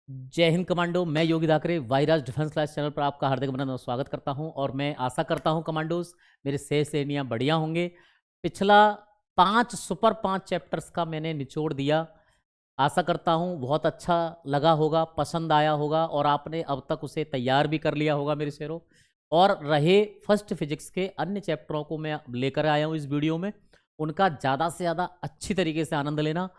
जय हिंद कमांडो। मैं योगी Dhakre वाइराज defence class channel पर आपका हार्दिक अभिनंदन और स्वागत करता हूं और मैं आशा करता हूं कमांडोज मेरे सेहत बढ़िया होंगे। पिछला 5 चैप्टर्स का मैंने निचोड़ दिया। आशा करता हूं बहुत अच्छा लगा होगा, पसंद आया होगा और आपने अब तक उसे तैयार भी कर लिया होगा मेरे शेरों। और रहे फर्स्ट फिजिक्स के अन्य चैप्टरों को मैं लेकर आया हूं इस वीडियो में, उनका ज़्यादा से ज़्यादा अच्छी तरीके से आनंद लेना।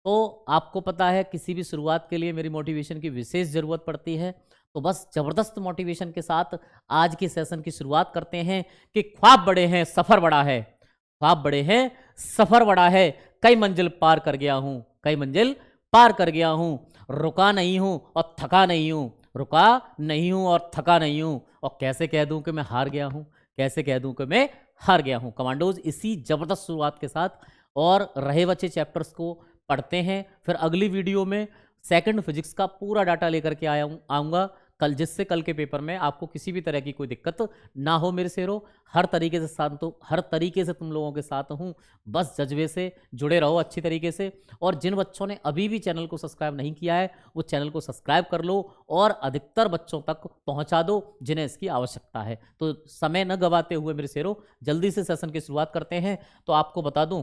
तो आपको पता है किसी भी शुरुआत के लिए मेरी मोटिवेशन की विशेष ज़रूरत पड़ती है। तो बस ज़बरदस्त मोटिवेशन के साथ आज के सेशन की शुरुआत करते हैं कि ख्वाब बड़े हैं सफ़र बड़ा है, ख्वाब बड़े हैं सफ़र बड़ा है, कई मंजिल पार कर गया हूँ, कई मंजिल पार कर गया हूँ, रुका नहीं हूँ और थका नहीं हूँ, रुका नहीं हूँ और थका नहीं हूँ। और कैसे कह दूँ कि मैं हार गया हूँ, कैसे कह दूँ कि मैं हार गया हूँ कमांडोज। इसी ज़बरदस्त शुरुआत के साथ और रहे बच्चे चैप्टर्स को पढ़ते हैं। फिर अगली वीडियो में सेकंड फिजिक्स का पूरा डाटा लेकर के आऊँगा कल, जिससे कल के पेपर में आपको किसी भी तरह की कोई दिक्कत ना हो मेरे शेरों। हर तरीके से साथ, तो हर तरीके से तुम लोगों के साथ हूँ। बस जज्बे से जुड़े रहो अच्छी तरीके से। और जिन बच्चों ने अभी भी चैनल को सब्सक्राइब नहीं किया है वो चैनल को सब्सक्राइब कर लो और अधिकतर बच्चों तक पहुँचा दो जिन्हें इसकी आवश्यकता है। तो समय न गवाते हुए मेरे शेरों जल्दी से सेशन की शुरुआत करते हैं। तो आपको बता दूं,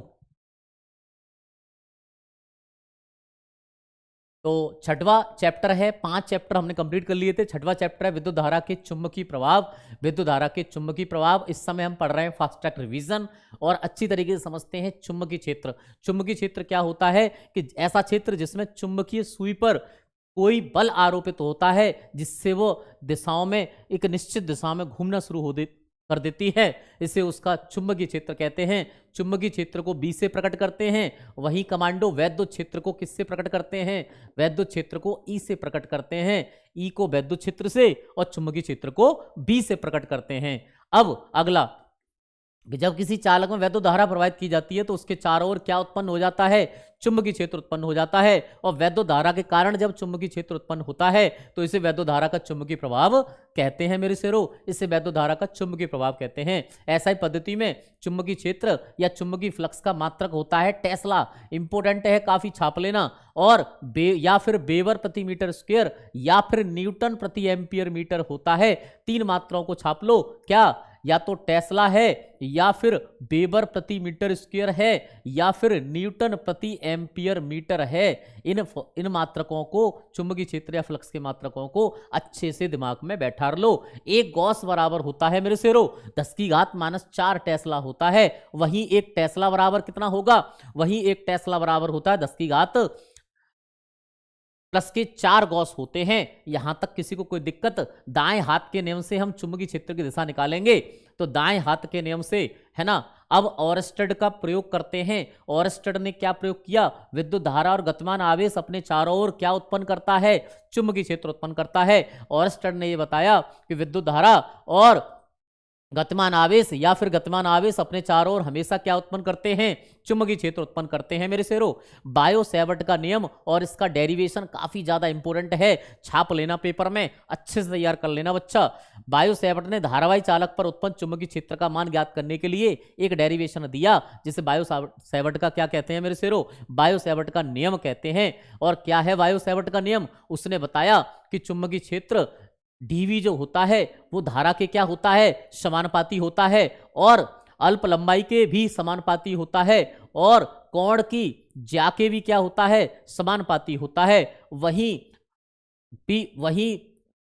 तो छठवां चैप्टर है, 5 चैप्टर हमने कंप्लीट कर लिए थे। छठवां चैप्टर है विद्युत धारा के चुंबकीय प्रभाव। विद्युत धारा के चुंबकीय प्रभाव इस समय हम पढ़ रहे हैं फास्ट ट्रैक रिवीजन और अच्छी तरीके से समझते हैं चुंबकीय क्षेत्र। चुंबकीय क्षेत्र क्या होता है कि ऐसा क्षेत्र जिसमें चुंबकीय सुई पर कोई बल आरोपित होता है जिससे वो दिशाओं में एक निश्चित दिशा में घूमना शुरू कर देती है, इसे उसका चुंबकीय क्षेत्र कहते हैं। चुंबकीय क्षेत्र को बी से प्रकट करते हैं। वही कमांडो वैद्युत क्षेत्र को किससे प्रकट करते हैं? वैद्युत क्षेत्र को ई से प्रकट करते हैं। ई को वैद्युत क्षेत्र से और चुंबकीय क्षेत्र को बी से प्रकट करते हैं। अब अगला, जब किसी चालक में वैद्युत धारा प्रवाहित की जाती है तो उसके चारों ओर क्या उत्पन्न हो जाता है? चुंबकीय क्षेत्र उत्पन्न हो जाता है। और वैद्युत धारा के कारण जब चुंबकीय क्षेत्र उत्पन्न होता है तो इसे वैद्युत धारा का चुंबकीय प्रभाव कहते हैं मेरे शेरों। इसे वैद्युत धारा का चुंबकीय प्रभाव कहते हैं। ऐसा ही पद्धति में चुंबकीय क्षेत्र या चुंबकीय फ्लक्स का मात्रक होता है टेस्ला। इंपोर्टेंट है, काफी छाप लेना। और या फिर वेबर प्रति मीटर स्क्वायर या फिर न्यूटन प्रति एम्पियर मीटर होता है। 3 मात्राओं को छाप लो। क्या? या तो टेस्ला है या फिर वेबर प्रति मीटर स्क्वायर है या फिर न्यूटन प्रति एम्पियर मीटर है। इन मात्रकों को, चुंबकीय क्षेत्र या फ्लक्स के मात्रकों को अच्छे से दिमाग में बैठा लो। एक गॉस बराबर होता है मेरे शेरों 10⁻⁻4 टेस्ला होता है। वहीं एक टेस्ला बराबर कितना होगा? वहीं एक टेस्ला बराबर होता है 10⁻+4 गॉस होते हैं। यहां तक किसी को कोई दिक्कत? दाएं हाथ के नियम से हम चुंबकीय क्षेत्र की दिशा निकालेंगे। तो दाएं हाथ के नियम से, है ना। अब ओरस्टेड का प्रयोग करते हैं। ओरस्टेड ने क्या प्रयोग किया? विद्युत धारा और गतिमान आवेश अपने चारों ओर क्या उत्पन्न करता है? चुंबकीय क्षेत्र उत्पन्न करता है। ओरस्टेड ने यह बताया कि विद्युत धारा और गतिमान आवेश या फिर गतिमान आवेश अपने चारों ओर हमेशा क्या उत्पन्न करते हैं? चुंबकीय क्षेत्र उत्पन्न करते हैं मेरे शेरों। बायो सेवर्ट का नियम और इसका डेरिवेशन काफी ज्यादा इंपॉर्टेंट है, छाप लेना पेपर में, अच्छे से तैयार कर लेना बच्चा। बायो सेवर्ट ने धारावाही चालक पर उत्पन्न चुंबकीय क्षेत्र का मान ज्ञात करने के लिए एक डेरिवेशन दिया जिसे बायो सेवर्ट का क्या कहते हैं मेरे शेरों? बायो सेवर्ट का नियम कहते हैं। और क्या है बायो सेवर्ट का नियम? उसने बताया कि चुंबकीय क्षेत्र डीवी जो होता है वो धारा के क्या होता है? समानुपाती होता है। और अल्प लंबाई के भी समानुपाती होता है। और कोण की ज्या के भी क्या होता है? समानुपाती होता है। वहीं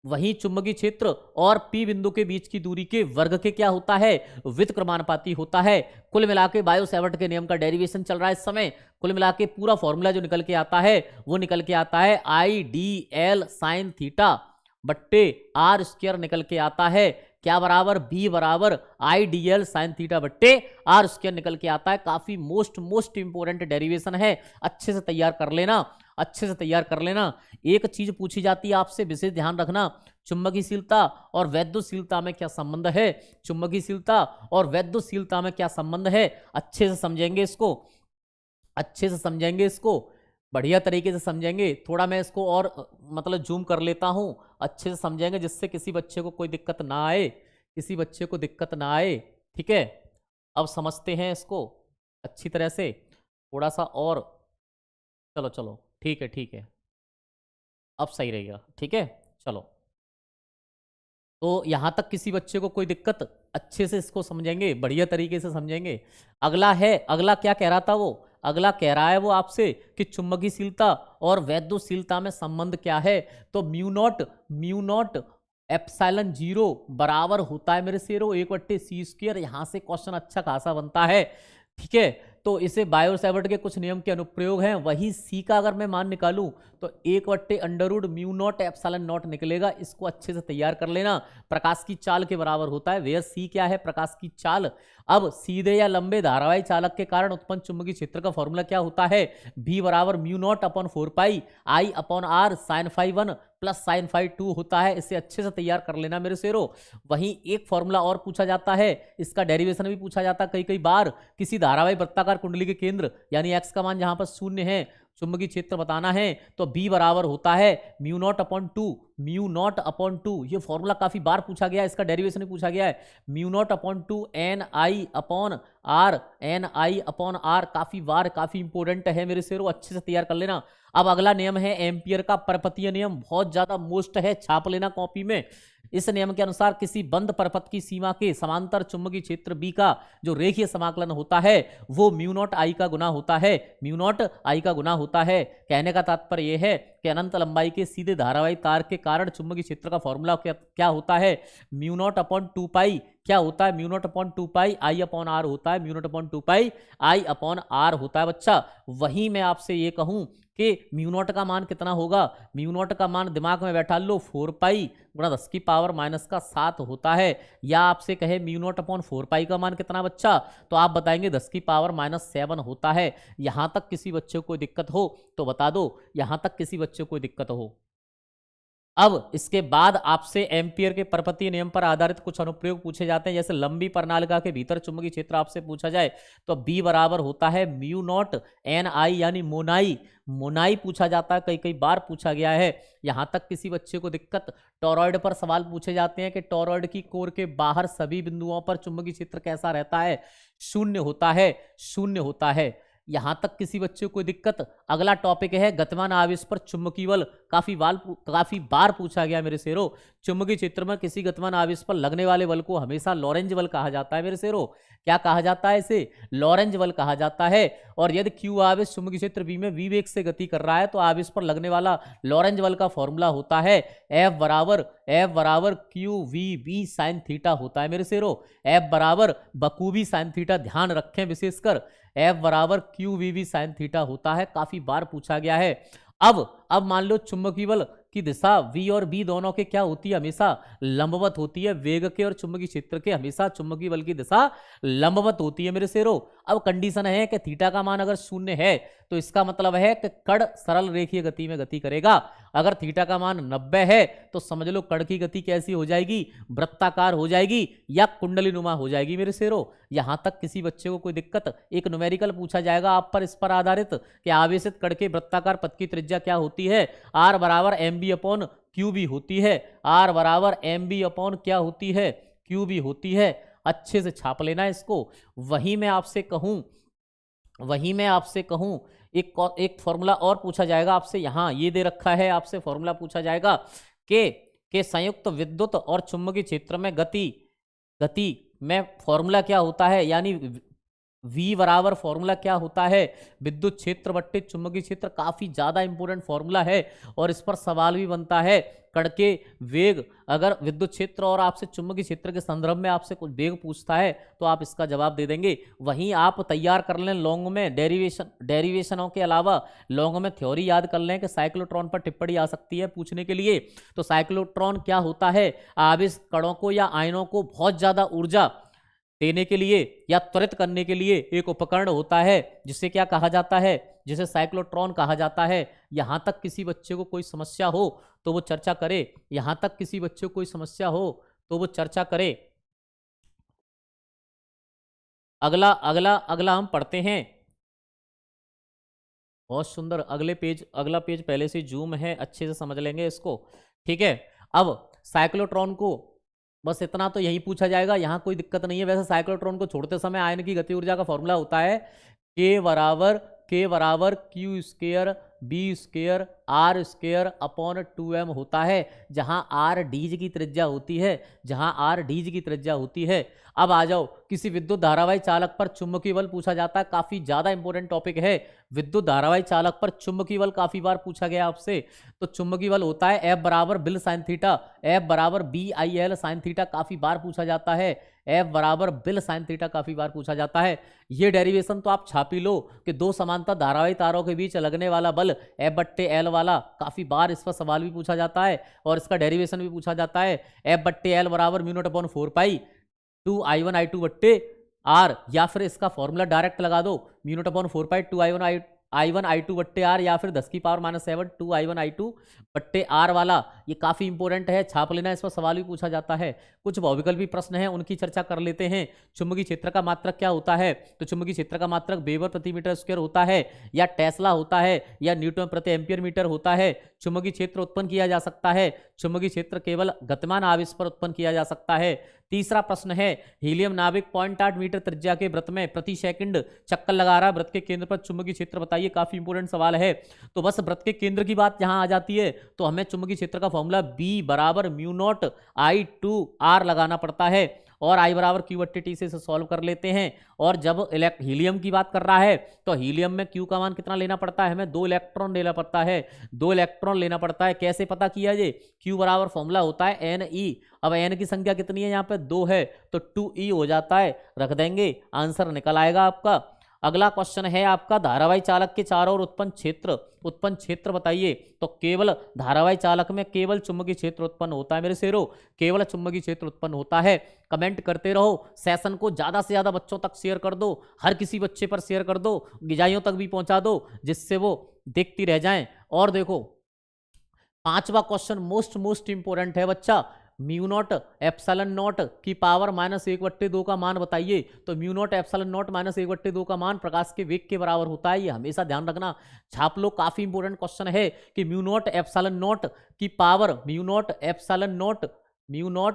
वहीं चुंबकीय क्षेत्र और पी बिंदु के बीच की दूरी के वर्ग के क्या होता है? व्युत्क्रमानुपाती होता है। कुल मिला के बायो सेवर्ट के नियम का डेरिवेशन चल रहा है इस समय। कुल मिला के पूरा फॉर्मूला जो निकल के आता है वो निकल के आता है IDL साइन थीटा बट्टे आर स्क्वायर निकल के आता है। क्या बराबर? बी बराबर IDL साइन थीटा बट्टे आर स्क्वायर निकल के आता है। काफी मोस्ट इंपोर्टेंट डेरिवेशन है, अच्छे से तैयार कर लेना, अच्छे से तैयार कर लेना। एक चीज पूछी जाती है आपसे, विशेष ध्यान रखना, चुंबकीयशीलता और वैद्युतशीलता में क्या संबंध है? चुंबकीयशीलता और वैद्युतशीलता में क्या संबंध है? अच्छे से समझेंगे इसको, अच्छे से समझेंगे इसको, बढ़िया तरीके से समझेंगे। थोड़ा मैं इसको और मतलब जूम कर लेता हूं, अच्छे से समझेंगे जिससे किसी बच्चे को कोई दिक्कत ना आए, किसी बच्चे को दिक्कत ना आए। ठीक है, अब समझते हैं इसको अच्छी तरह से, थोड़ा सा और। चलो चलो, ठीक है ठीक है। अब सही रहेगा, ठीक है। चलो, तो यहां तक किसी बच्चे को कोई दिक्कत? अच्छे से इसको समझेंगे, बढ़िया तरीके से समझेंगे। अगला है, अगला क्या कह रहा था वो? अगला कह रहा है वो आपसे कि चुंबकीयशीलता और वैद्युतशीलता में संबंध क्या है। तो म्यू नॉट एप्सिलॉन जीरो बराबर होता है मेरे शेरो 1/c²। यहां से क्वेश्चन अच्छा खासा बनता है, ठीक है। तो इसे बायो-सैवर्ट के कुछ नियम के अनुप्रयोग हैं। वही सी का अगर मैं मान निकालूं तो 1/√μ0 एप्सिलॉन नॉट निकलेगा। इसको अच्छे से तैयार कर लेना। प्रकाश की चाल के बराबर होता है। वेयर सी क्या है? प्रकाश की चाल। अब सीधे या लंबे धारावाही चालक के कारण उत्पन्न चुंबकीय क्षेत्र का फॉर्मूला क्या होता है? V बराबर μ0/4π I/r sin φ1 प्लस sin φ2 होता है। इसे अच्छे से तैयार कर लेना मेरे शेरो। वहीं एक फॉर्मूला और पूछा जाता है, इसका डेरिवेशन भी पूछा जाता है कई कई बार। किसी धारावाही वृत्ताकार कुंडली के केंद्र यानी एक्स का मान जहां पर 0 है, चुंबकीय क्षेत्र बताना है, तो बी बराबर होता है μ0/2। ये फॉर्मूला काफी बार पूछा गया है, इसका डेरिवेशन भी पूछा गया है। μ0/2 Ni/r काफी बार, काफी इंपोर्टेंट है मेरे शेरों, अच्छे से तैयार कर लेना। अब अगला नियम है एम्पियर का परपतीय नियम, बहुत ज्यादा मोस्ट है, छाप लेना कॉपी में। इस नियम के अनुसार किसी बंद परपथ की सीमा के समांतर चुंबकीय क्षेत्र बी का जो रेखीय समाकलन होता है वो μ0I का गुना होता है। μ0I का गुना होता है। कहने का तात्पर्य यह है कि अनंत लंबाई के सीधे धारावाही तार के कारण चुंबकीय क्षेत्र का फॉर्मूला क्या होता है? μ0/2π क्या होता है? μ0/2π I/r होता है। μ0/2π I/r होता है बच्चा। वहीं मैं आपसे ये कहूं कि μ0 का मान कितना होगा? μ0 का मान दिमाग में बैठा लो, 4π गुणा 10⁻⁻7 होता है। या आपसे कहे μ0/4π का मान कितना बच्चा, तो आप बताएंगे 10⁻7 होता है। यहां तक किसी बच्चे को कोई दिक्कत हो तो बता दो, यहां तक किसी बच्चे को कोई दिक्कत हो। अब इसके बाद आपसे एम्पियर के परपतीय नियम पर आधारित कुछ अनुप्रयोग पूछे जाते हैं। जैसे लंबी प्रणालिका के भीतर चुंबकीय क्षेत्र आपसे पूछा जाए तो बी बराबर होता है μ0 Ni यानी मोनाई पूछा जाता है, कई कई बार पूछा गया है। यहां तक किसी बच्चे को दिक्कत? टॉरॉइड पर सवाल पूछे जाते हैं कि टॉरॉइड की कोर के बाहर सभी बिंदुओं पर चुंबकीय क्षेत्र कैसा रहता है? शून्य होता है, शून्य होता है। यहां तक किसी बच्चे को कोई दिक्कत? अगला टॉपिक है गतिमान आवेश पर चुंबकीय बल, काफी बार पूछा गया मेरे शेरों। चुंबकीय क्षेत्र में किसी गतिमान आवेश पर लगने वाले बल को हमेशा लॉरेंज बल कहा जाता है मेरे शेरों। क्या कहा जाता है? इसे लॉरेंज बल कहा जाता है। और यदि क्यू आवेश चुंबकीय क्षेत्र बी में v वेग से गति कर रहा है तो आवेश पर लगने वाला लॉरेंज बल का फॉर्मूला होता है F बराबर QVB sin थीटा होता है मेरे शेरों। F बराबर बकूबी sin थीटा, ध्यान रखें विशेषकर, F बराबर QVB sin थीटा होता है, काफी बार पूछा गया है। अब मान लो चुंबकीय बल की दिशा V और B दोनों के क्या होती है? हमेशा लंबवत होती है। वेग के और चुंबकीय क्षेत्र के हमेशा चुंबकीय बल की दिशा लंबवत होती है मेरे शेरों। अब कंडीशन है कि थीटा का मान अगर 0 है तो इसका मतलब है कि कण सरल रेखीय गति में गति करेगा। अगर थीटा का मान 90 है तो समझ लो कण की गति कैसी हो जाएगी? वृत्ताकार हो जाएगी या कुंडलीनुमा हो जाएगी मेरे शेरों। यहां तक किसी बच्चे को कोई दिक्कत? एक न्यूमेरिकल पूछा जाएगा आप पर, इस पर आधारित कि आवेशित कण के वृत्ताकार पथ की त्रिज्या क्या होती है? R बराबर MB/QB होती है। R बराबर MB/ क्या होती है? QB होती है। अच्छे से छाप लेना इसको। वहीं मैं आपसे कहूं एक फॉर्मूला और पूछा जाएगा आपसे। यहां ये दे रखा है, आपसे फॉर्मूला पूछा जाएगा कि संयुक्त विद्युत और चुंबकीय क्षेत्र में गति में फॉर्मूला क्या होता है, यानी V बराबर फॉर्मूला क्या होता है? विद्युत क्षेत्र बट्टे चुंबकीय क्षेत्र, काफी ज्यादा इंपॉर्टेंट फॉर्मूला है और इस पर सवाल भी बनता है। कण के वेग, अगर विद्युत क्षेत्र और आपसे चुंबकीय क्षेत्र के संदर्भ में आपसे कुछ वेग पूछता है तो आप इसका जवाब दे देंगे। वहीं आप तैयार कर लें लॉन्ग में डेरिवेशनों के अलावा लॉन्ग में थ्योरी याद कर लें कि साइक्लोट्रॉन पर टिप्पणी आ सकती है पूछने के लिए। तो साइक्लोट्रॉन क्या होता है? आवेश कणों को या आयनों को बहुत ज्यादा ऊर्जा देने के लिए या त्वरित करने के लिए एक उपकरण होता है जिसे क्या कहा जाता है? जिसे साइक्लोट्रॉन कहा जाता है। यहां तक किसी बच्चे को कोई समस्या हो तो वो चर्चा करे। यहां तक किसी बच्चे को कोई समस्या हो तो वो चर्चा करे। अगला हम पढ़ते हैं। बहुत सुंदर, अगला पेज पहले से जूम है, अच्छे से समझ लेंगे इसको, ठीक है। अब साइक्लोट्रॉन को बस इतना तो यही पूछा जाएगा, यहां कोई दिक्कत नहीं है। वैसे साइक्लोट्रॉन को छोड़ते समय आयन की गति ऊर्जा का फॉर्मूला होता है K बराबर Q² B square R square upon 2m होता है, जहां आर डीज की त्रिज्या होती है, जहां आर डीज की त्रिज्या होती है। अब आ जाओ, किसी विद्युत धारावाही चालक पर चुंबकीय बल पूछा जाता है, काफी ज्यादा इंपॉर्टेंट टॉपिक है। विद्युत धारावाही चालक पर चुंबकीय बल काफी बार पूछा गया आपसे। तो चुंबकीय बल होता है F बराबर बिल साइन थीटा, F बराबर BIL साइन थीटा, काफी बार पूछा जाता है। F बराबर बिल साइन थीटा काफी बार पूछा जाता है। ये डेरिवेशन तो आप छापी लो कि दो समांतर धारावाही तारों के बीच लगने वाला बल F/L वाला, काफी बार इस पर सवाल भी पूछा जाता है और इसका डेरिवेशन भी पूछा जाता है। F/L बराबर म्यू नॉट अपॉन 4 पाई 2I1I2/R, या फिर इसका फॉर्मूला डायरेक्ट लगा दो, म्यू नॉट अपॉन 4 पाई 2I1I2/R, या फिर 10 की पावर -7 2I1I2/R वाला। ये काफी इंपॉर्टेंट है, छाप लेना, इस पर सवाल भी पूछा जाता है। कुछ भौविकल्पी प्रश्न हैं, उनकी चर्चा कर लेते हैं। चुंबकीय क्षेत्र का मात्रक क्या होता है? तो चुंबकीय क्षेत्र का मात्रक वेबर प्रति मीटर स्क्वायर होता है, या टेस्ला होता है, या न्यूटन प्रति एम्पियर मीटर होता है। चुंबकीय क्षेत्र उत्पन्न किया जा सकता है, चुंबकीय क्षेत्र केवल गतिमान आवेश पर उत्पन्न किया जा सकता है। तीसरा प्रश्न है, हीलियम नाभिक 0.8 मीटर त्रिज्या के वृत्त में प्रति सेकंड चक्कर लगा रहा है, वृत्त के केंद्र पर चुंबकीय क्षेत्र बताइए। काफी इंपॉर्टेंट सवाल है। तो बस वृत्त के केंद्र की बात यहां आ जाती है, तो हमें चुंबकीय क्षेत्र का फॉर्मूला B बराबर म्यू नॉट I2R लगाना पड़ता है, और I बराबर Q/T से सॉल्व कर लेते हैं। और जब हीलियम की बात कर रहा है तो हीलियम में Q का मान कितना लेना पड़ता है? हमें 2 इलेक्ट्रॉन लेना पड़ता है, 2 इलेक्ट्रॉन लेना पड़ता है। कैसे पता किया ये? Q बराबर फॉर्मूला होता है Ne। अब N की संख्या कितनी है? यहाँ पे 2 है, तो 2E हो जाता है, रख देंगे, आंसर निकल आएगा आपका। अगला क्वेश्चन है आपका, धारावाही चालक के चारों ओर उत्पन्न क्षेत्र बताइए। तो केवल धारावाही चालक में केवल चुंबकीय क्षेत्र उत्पन्न होता है मेरे शेरों, केवल चुंबकीय क्षेत्र उत्पन्न होता है। कमेंट करते रहो, सेशन को ज्यादा से ज्यादा बच्चों तक शेयर कर दो, हर किसी बच्चे पर शेयर कर दो, गिजाइयों तक भी पहुंचा दो, जिससे वो देखती रह जाएं। और देखो, पांचवा क्वेश्चन मोस्ट इंपोर्टेंट है बच्चा, म्यू नॉट एप्सिलॉन नॉट की पावर -1/2 का मान बताइए। तो म्यू नॉट एप्सिलॉन नॉट -1/2 का मान प्रकाश के वेग के बराबर होता है, ये हमेशा ध्यान रखना, छाप लो, काफी इंपोर्टेंट क्वेश्चन है कि म्यू नॉट एप्सिलॉन नॉट की पावर, म्यू नॉट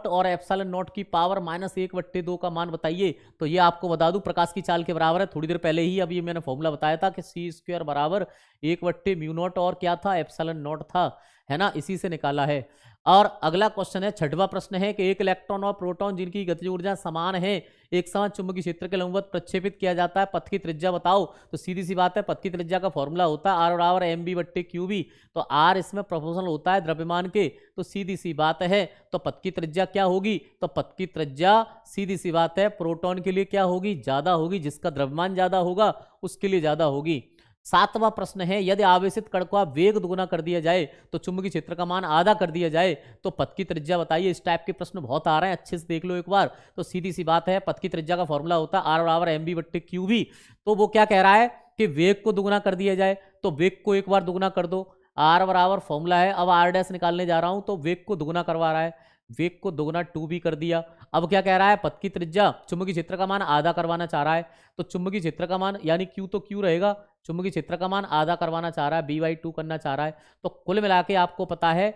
और एप्सिलॉन नॉट की पावर -1/2 का मान बताइए। तो ये आपको बता दूं प्रकाश की चाल के बराबर है, थोड़ी देर पहले ही अभी मैंने फॉर्मूला बताया था कि C² बराबर 1/म्यू नॉट और क्या था? एप्सिलॉन नॉट था, है ना, इसी से निकाला है। और अगला क्वेश्चन है, छठवां प्रश्न है कि एक इलेक्ट्रॉन और प्रोटॉन जिनकी गतिज ऊर्जा समान है, एक समान चुंबकीय क्षेत्र के लंबवत प्रक्षेपित किया जाता है, पथ की त्रिज्या बताओ। तो सीधी सी बात है, पथ की त्रिज्या का फॉर्मूला होता है R बराबर mb/qb। तो R इसमें प्रोपोर्शनल होता है द्रव्यमान के, तो सीधी सी बात है। तो पथ की त्रिज्या क्या होगी? तो पथ की त्रिज्या सीधी सी बात है, प्रोटॉन के लिए क्या होगी? ज्यादा होगी, जिसका द्रव्यमान ज्यादा होगा उसके लिए ज्यादा होगी। सातवां प्रश्न है, यदि आवेशित कण को आप वेग दुगुना कर दिया जाए तो चुंबकीय क्षेत्र का मान आधा कर दिया जाए, तो पथ की त्रिज्या बताइए। इस टाइप के प्रश्न बहुत आ रहे हैं, अच्छे से देख लो एक बार। तो सीधी सी बात है, पथ की त्रिज्या का फॉर्मूला होता है R बराबर mb/qb। तो वो क्या कह रहा है कि वेग को दुगुना कर दिया जाए, तो वेग को एक बार दुगुना कर दो, R बराबर फॉर्मूला है, अब R' निकालने जा रहा हूं, तो वेग को दुगुना करवा रहा है, वेग को दुगुना 2b कर दिया। अब क्या कह रहा है? पथ की त्रिज्या, चुंबकीय क्षेत्र का मान आधा करवाना चाह रहा है, तो चुंबकीय क्षेत्र का मान यानी Q तो Q रहेगा, चुंबकीय क्षेत्र का मान आधा करवाना चाह रहा है, b/2 करना चाह रहा है। तो कुल मिला के आपको पता है,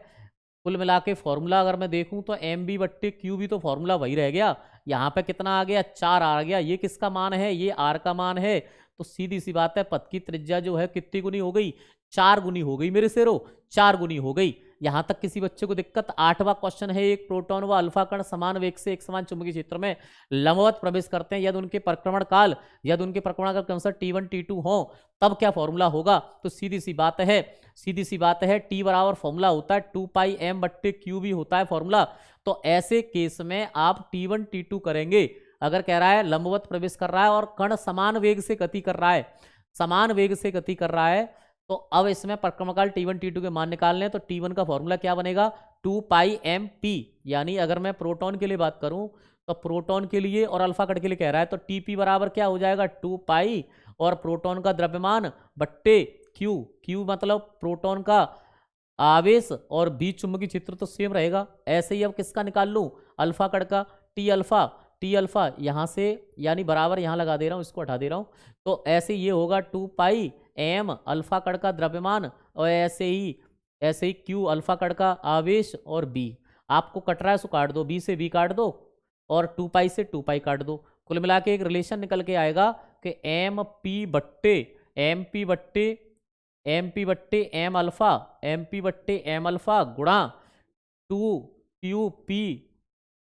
कुल मिला के फॉर्मूला अगर मैं देखूं तो mb/qb तो फॉर्मूला वही रह गया। यहाँ पे कितना आ गया? 4 आ गया। ये किसका मान है? ये R का मान है। तो सीधी सी बात है, पथ की त्रिज्या जो है कितनी गुनी हो गई? 4 गुनी हो गई मेरे शेरों, 4 गुनी हो गई। यहां तक किसी बच्चे को दिक्कत? आठवां क्वेश्चन है, एक प्रोटॉन व अल्फा कण समान वेग से एक समान चुंबकीय क्षेत्र में लंबवत प्रवेश करते हैं, यदि उनके परिक्रमण काल के अनुसार T1 T2 हो, तब क्या फॉर्मूला होगा? तो सीधी सी बात है, T बराबर फॉर्मूला होता है 2πm/qb होता है फॉर्मूला। तो ऐसे केस में आप T1 T2 करेंगे। अगर कह रहा है लंबवत प्रवेश कर रहा है और कण समान वेग से गति कर रहा है, तो अब इसमें परिक्रमणकाल T1 T2 के मान निकालने हैं। तो T1 का फॉर्मूला क्या बनेगा? 2πmp। यानी अगर मैं प्रोटॉन के लिए बात करूं तो प्रोटॉन के लिए और अल्फा कण के लिए कह रहा है, तो Tp बराबर क्या हो जाएगा? 2π और प्रोटॉन का द्रव्यमान बट्टे Q मतलब प्रोटॉन का आवेश, और बीच चुंबकीय क्षेत्र तो सेम रहेगा। ऐसे ही अब किसका निकाल लूं? अल्फा कण का, T अल्फा यहां से यानी बराबर यहां लगा दे रहा हूं, इसको हटा दे रहा हूं। तो ऐसे ये होगा 2πm अल्फा कण का द्रव्यमान, और ऐसे ही Q अल्फा कण का आवेश, और B आपको कट रहा है सो काट दो, B से B काट दो और 2π से 2π काट दो। कुल मिला के एक रिलेशन निकल के आएगा कि MP बट्टे एम पी बट्टे एम अल्फा, एम पी बट्टे एम अल्फा गुणा two Q P,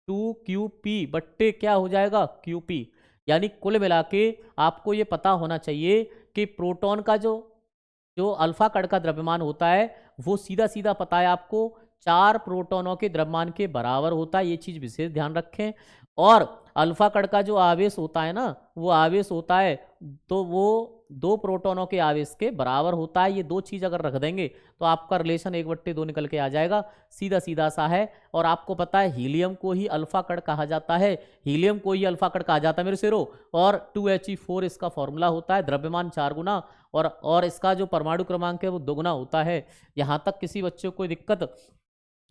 two Q P बट्टे क्या हो जाएगा क्यू पी। यानी कुल मिला के आपको ये पता होना चाहिए कि प्रोटॉन का जो जो अल्फा कण का द्रव्यमान होता है वो सीधा सीधा पता है आपको 4 प्रोटॉनों के द्रव्यमान के बराबर होता है, ये चीज विशेष ध्यान रखें। और अल्फा कण का जो आवेश होता है ना, वो आवेश होता है तो वो 2 प्रोटॉनों के आवेश के बराबर होता है। ये दो चीज अगर रख देंगे तो आपका रिलेशन 1/2 निकल के आ जाएगा, सीधा सीधा सा है। और आपको पता है हीलियम को ही अल्फा कण कहा जाता है, हीलियम को ही अल्फा कण कहा जाता है मेरे शेरों। और 2He4 इसका फॉर्मूला होता है, द्रव्यमान 4 गुना और इसका जो परमाणु क्रमांक है वो 2 गुना होता है। यहां तक किसी बच्चे को कोई दिक्कत।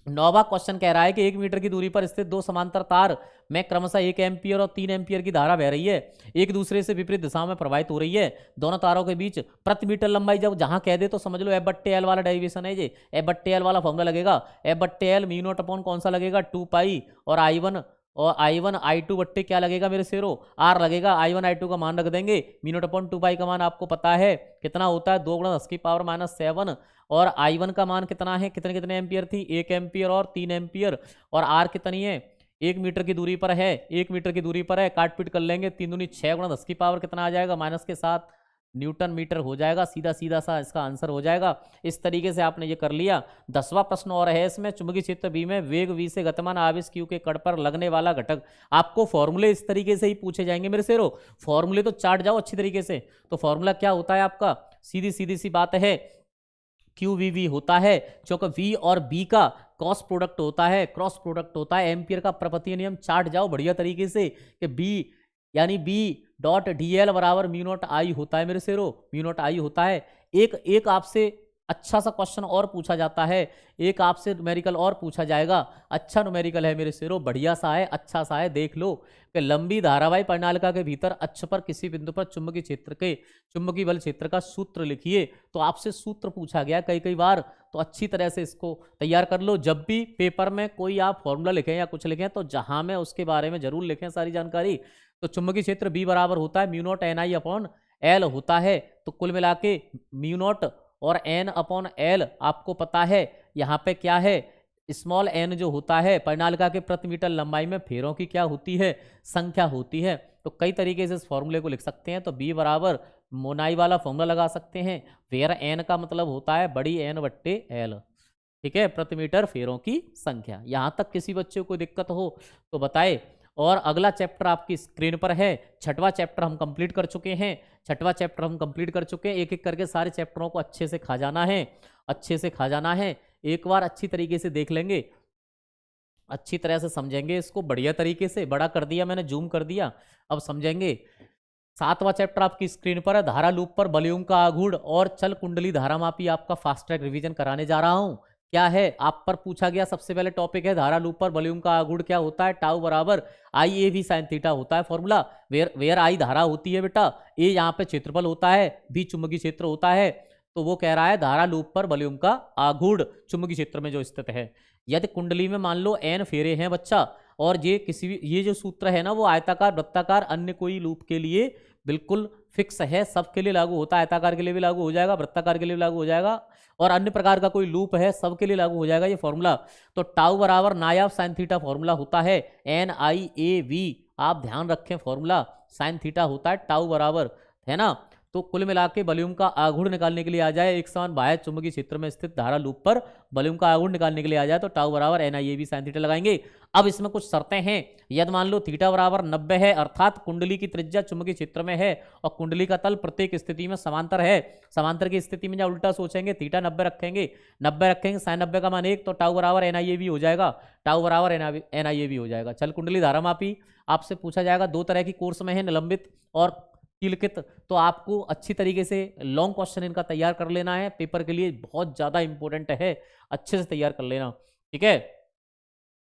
9वां क्वेश्चन कह रहा है कि 1 मीटर की दूरी पर स्थित 2 समांतर तार में क्रमशः 1 एम्पियर और 3 एम्पियर की धारा बह रही है, एक दूसरे से विपरीत दिशा में प्रवाहित हो रही है। दोनों तारों के बीच प्रति मीटर लंबाई, जब जहां कह दे तो समझ लो F/L वाला डेरिवेशन है, ये F/L वाला फॉर्मूला लगेगा। F/L म्यू नॉट अपॉन कौन सा लगेगा 2 और I1 I2 बट्टे क्या लगेगा मेरे शेरों R लगेगा। I1 I2 का मान रख देंगे, म्यू नॉट अपॉन 2 का मान आपको पता है कितना होता है 2 × 10⁻⁷ और I1 का मान कितना है, कितने कितने एम्पियर थी 1 एम्पियर और 3 एम्पियर। और R कितनी है 1 मीटर की दूरी पर है, 1 मीटर की दूरी पर है, काट पीट कर लेंगे 3 दूनी 6 × 10 कितना आ जाएगा माइनस के साथ न्यूटन मीटर हो जाएगा। सीधा सीधा सा इसका आंसर हो जाएगा। इस तरीके से आपने ये कर लिया। 10वां प्रश्न और है इसमें, चुंबकीय क्षेत्र बी में वेग v से गतिमान आवेश q के कण पर लगने वाला घटक। आपको फॉर्मूले इस तरीके से ही पूछे जाएंगे मेरे शेरों, फॉर्मूले तो चाट जाओ अच्छी तरीके से। तो फॉर्मूला क्या होता है आपका, सीधी सीधी सी बात है, QVV होता है, क्योंकि V और B का क्रॉस प्रोडक्ट होता है, क्रॉस प्रोडक्ट होता है। एम्पियर का प्रपतीय नियम चाट जाओ बढ़िया तरीके से कि B यानी B.dl बराबर म्यू नॉट आई होता है मेरे शेरों, म्यू नॉट आई होता है। एक आपसे अच्छा सा क्वेश्चन और पूछा जाता है, एक आपसे न्यूमेरिकल और पूछा जाएगा। अच्छा न्यूमेरिकल है मेरे शेरों, बढ़िया सा है, अच्छा सा है। देख लो कि लंबी धारावाही प्रणालिका के भीतर अक्ष पर किसी बिंदु पर चुंबकीय क्षेत्र के चुंबकीय बल क्षेत्र का सूत्र लिखिए। तो आपसे सूत्र पूछा गया कई कई बार, तो अच्छी तरह से इसको तैयार कर लो। जब भी पेपर में कोई आप फॉर्मूला लिखें या कुछ लिखें तो जहां में उसके बारे में जरूर लिखें सारी जानकारी। तो चुंबकीय क्षेत्र बी बराबर होता है म्यू नॉट NI/L होता है। तो कुल मिला के म्यू नॉट और N/L आपको पता है यहाँ पे क्या है, स्मॉल n जो होता है परिनालिका के प्रति मीटर लंबाई में फेरों की क्या होती है, संख्या होती है। तो कई तरीके से इस फॉर्मूले को लिख सकते हैं। तो B बराबर मोनाई वाला फॉर्मूला लगा सकते हैं, वेयर n का मतलब होता है बड़ी N/L, ठीक है, प्रति मीटर फेरों की संख्या। यहाँ तक किसी बच्चे को दिक्कत हो तो बताए। और अगला चैप्टर आपकी स्क्रीन पर है, 6वां चैप्टर हम कंप्लीट कर चुके हैं, 6वां चैप्टर हम कंप्लीट कर चुके हैं। एक एक करके सारे चैप्टरों को अच्छे से खा जाना है, अच्छे से खा जाना है। एक बार अच्छी तरीके से देख लेंगे, अच्छी तरह से समझेंगे इसको, बढ़िया तरीके से। बड़ा कर दिया मैंने, जूम कर दिया, अब समझेंगे। 7वां चैप्टर आपकी स्क्रीन पर है, धारा लूप पर वॉल्यूम का आघूर्ण और चल कुंडली धारा मापी आपका फास्ट ट्रैक रिवीजन कराने जा रहा हूं। क्या है आप पर पूछा गया, सबसे पहले टॉपिक है धारा लूप पर वॉल्यूम का आघूर्ण क्या होता है, टाउ बराबर IAV sin थीटा होता है फॉर्मूला। वेयर आई धारा होती है बेटा, ए यहाँ पे क्षेत्रफल होता है, बी चुंबकीय क्षेत्र होता है। तो वो कह रहा है धारा लूप पर वॉल्यूम का आघूर्ण चुंबकीय क्षेत्र में जो स्थित है। यदि कुंडली में मान लो n फेरे हैं बच्चा, और ये किसी भी ये जो सूत्र है ना वो आयताकार वृत्ताकार अन्य कोई लूप के लिए बिल्कुल फिक्स है, सबके लिए लागू होता है। आयताकार के लिए भी लागू हो जाएगा, वृत्ताकार के लिए भी लागू हो जाएगा, और अन्य प्रकार का कोई लूप है सबके लिए लागू हो जाएगा ये फॉर्मूला। तो टाउ बराबर नायाब साइन थीटा फॉर्मूला होता है NIAV, आप ध्यान रखें फॉर्मूला साइन थीटा होता है टाउ बराबर, है ना। तो कुल मिला के वॉल्यूम का आघूर्ण निकालने के लिए आ जाए, एक समान बाह्य चुंबकीय क्षेत्र में स्थित धारा लूप पर वॉल्यूम का आघूर्ण निकालने के लिए आ जाए तो टाउ बराबर NIAV साइन थीटा लगाएंगे। अब इसमें कुछ शर्तें हैं। यदि मान लो थीटा बराबर 90 है, अर्थात कुंडली की त्रिज्या चुंबकीय क्षेत्र में है और कुंडली का तल प्रत्येक स्थिति में समांतर है। समांतर की स्थिति में जब उल्टा सोचेंगे, थीटा 90 रखेंगे, 90 रखेंगे, साइन 90 का मान 1, तो टाउ बराबर NIAV हो जाएगा, टाउ बराबर NIAV हो जाएगा। चल कुंडली धारा मापी आपसे पूछा जाएगा, 2 तरह की कोर्स में है, निलंबित और कीलकित। तो आपको अच्छी तरीके से लॉन्ग क्वेश्चन इनका तैयार कर लेना है, पेपर के लिए बहुत ज्यादा इंपॉर्टेंट है, अच्छे से तैयार कर लेना, ठीक है।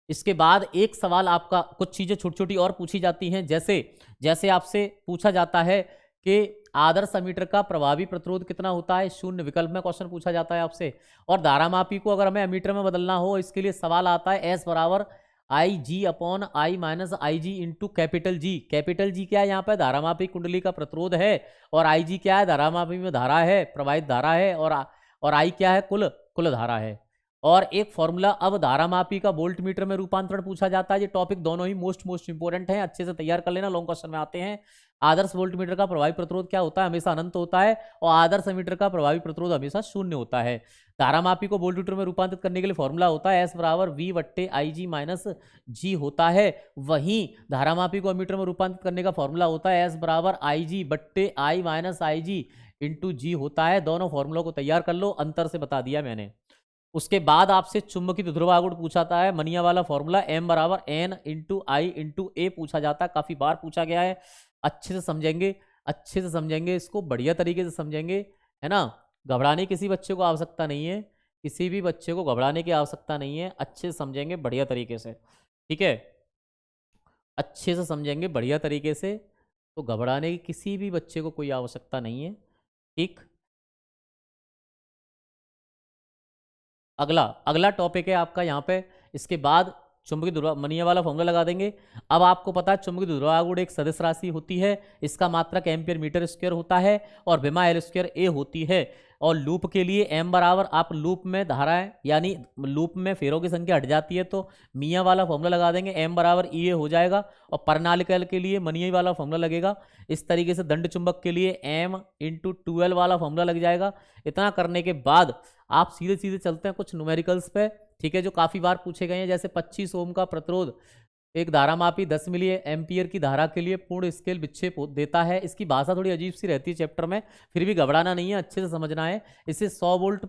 इसके बाद एक सवाल आपका, कुछ चीजें छोटी छोटी और पूछी जाती हैं, जैसे जैसे आपसे पूछा जाता है कि आदर्श अमीटर का प्रभावी प्रतिरोध कितना होता है, 0 विकल्प में क्वेश्चन पूछा जाता है आपसे। और धारा मापी को अगर हमें अमीटर में बदलना हो, इसके लिए सवाल आता है S बराबर I G upon I minus I G into capital G. Capital G क्या है यहाँ पे, धारामापी कुंडली का प्रतिरोध है, और आई जी क्या है, धारामापी में धारा है, प्रवाहित धारा है, और आई क्या है, कुल कुल धारा है। और एक फॉर्मूला, अब धारामापी का वोल्ट मीटर में रूपांतरण पूछा जाता है। ये टॉपिक दोनों ही मोस्ट इंपोर्टेंट है, अच्छे से तैयार कर लेना, लॉन्ग क्वेश्चन में आते हैं। आदर्श वोल्ट मीटर का प्रभावी प्रतिरोध क्या होता है, हमेशा अनंत होता है, और आदर्श मीटर का प्रभावी प्रतिरोध हमेशा शून्य होता है। धारामापी को वोल्ट मीटर में रूपांतरित करने के लिए फॉर्मूला होता है एस बराबर वी बट्टे आई जी माइनस जी होता है। वहीं धारामापी को मीटर में रूपांतरित करने का फॉर्मूला होता है एस बराबर आई जी बट्टे आई माइनस आई जी इंटू जी होता है। दोनों फॉर्मूलों को तैयार कर लो, अंतर से बता दिया मैंने। उसके बाद आपसे चुंबकीय द्विध्रुव आघूर्ण पूछाता है, मनिया वाला फॉर्मूला एम बराबर एन इंटू आई इंटू ए पूछा जाता है, काफी बार पूछा गया है। अच्छे से समझेंगे, अच्छे से समझेंगे, इसको बढ़िया तरीके से समझेंगे, है ना। घबराने किसी बच्चे को आवश्यकता नहीं है, किसी भी बच्चे को घबराने की आवश्यकता नहीं है, अच्छे से समझेंगे बढ़िया तरीके से, ठीक है, अच्छे से समझेंगे बढ़िया तरीके से, तो घबराने की किसी भी बच्चे को कोई आवश्यकता नहीं है, ठीक। अगला अगला टॉपिक है आपका यहाँ पे, इसके बाद चुंबकीय ध्रुव मनीय वाला फॉर्मूला लगा देंगे। अब आपको पता है चुंबकीय ध्रुव आघूर्ण एक सदिश राशि होती है, इसका मात्रक एम्पियर मीटर स्क्वायर होता है, और विमा एल स्क्वायर ए होती है। और लूप के लिए एम बराबर, आप लूप में धाराएं यानी लूप में फेरों की संख्या हट जाती है तो मियाँ वाला फॉर्मूला लगा देंगे, एम बराबर ई ए हो जाएगा। और परनालिकल के लिए मनीय वाला फॉर्मूला लगेगा। इस तरीके से दंड चुंबक के लिए एम इंटू 12 वाला फॉर्मूला लग जाएगा। इतना करने के बाद आप सीधे सीधे चलते हैं कुछ न्यूमेरिकल्स पे, ठीक है, जो काफी बार पूछे गए हैं। जैसे 25 ओम का प्रतिरोध एक धारामापी 10 मिली एम्पियर की धारा के लिए पूर्ण स्केल विक्षेप देता है। इसकी भाषा थोड़ी अजीब सी रहती है चैप्टर में, फिर भी घबराना नहीं है, अच्छे से समझना है। इसे 100 वोल्ट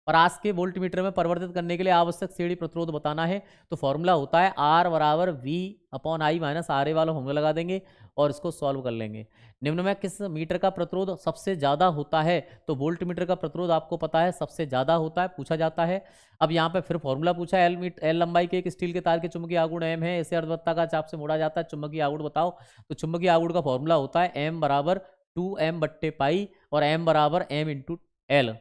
परास के वोल्ट मीटर में परिवर्तित करने के लिए आवश्यक श्रेणी प्रतिरोध बताना है। तो फॉर्मूला होता है आर बराबर V upon I minus R A वाला फॉर्मूला लगा देंगे और इसको सॉल्व कर लेंगे। निम्न में किस मीटर का प्रतिरोध सबसे ज़्यादा होता है, तो वोल्ट मीटर का प्रतिरोध आपको पता है सबसे ज़्यादा होता है, पूछा जाता है। अब यहाँ पे फिर फॉर्मूला पूछा है, एल लंबाई के एक स्टील के तार के चुंबकीय आघूर्ण एम है, इसे अर्धवृत्ताकार चाप से मोड़ा जाता है, चुंबकीय आघूर्ण बताओ। तो चुंबकीय आघूर्ण का फॉर्मूला होता है एम बराबर 2m बट्टे पाई और एम बराबर m इंटू एल,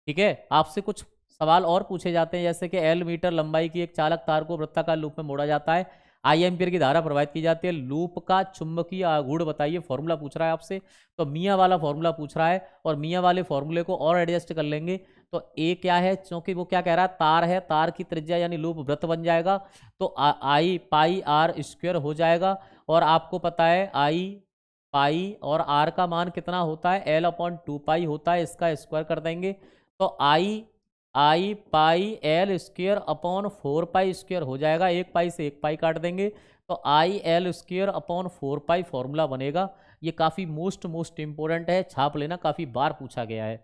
ठीक है। आपसे कुछ सवाल और पूछे जाते हैं, जैसे कि एल मीटर लंबाई की एक चालक तार को वृत्ताकार लूप में मोड़ा जाता है, आई एम्पियर की धारा प्रवाहित की जाती है, लूप का चुंबकीय आघूर्ण बताइए, फॉर्मूला पूछ रहा है आपसे। तो मियाँ वाला फॉर्मूला पूछ रहा है, और मियाँ वाले फॉर्मूले को और एडजस्ट कर लेंगे। तो ए क्या है, क्योंकि वो क्या कह रहा है, तार है, तार की त्रिज्या यानी लूप वृत्त बन जाएगा, तो आई पाई आर स्क्वायर हो जाएगा। और आपको पता है आई पाई और आर का मान कितना होता है, एल अपॉन 2 पाई होता है, इसका स्क्वायर कर देंगे। तो I pi L square upon 4 pi square हो जाएगा, एक पाई से एक पाई काट देंगे, तो I L square upon 4 pi formula बनेगा। ये काफ़ी मोस्ट इंपोर्टेंट है, छाप लेना, काफ़ी बार पूछा गया है।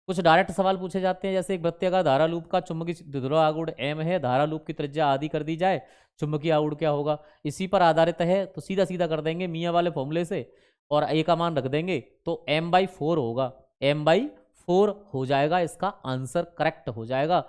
कुछ डायरेक्ट सवाल पूछे जाते हैं, जैसे एक वृत्ताकार धारा लूप का चुंबकीय द्विध्रुव आघूर्ण एम है, धारा लूप की त्रिज्या आदि कर दी जाए, चुंबकीय आघूर्ण क्या होगा, इसी पर आधारित है। तो सीधा सीधा कर देंगे मियाँ वाले फॉर्मूले से, और ए का मान रख देंगे, तो m/4 होगा, m/4 हो जाएगा, इसका आंसर करेक्ट हो जाएगा।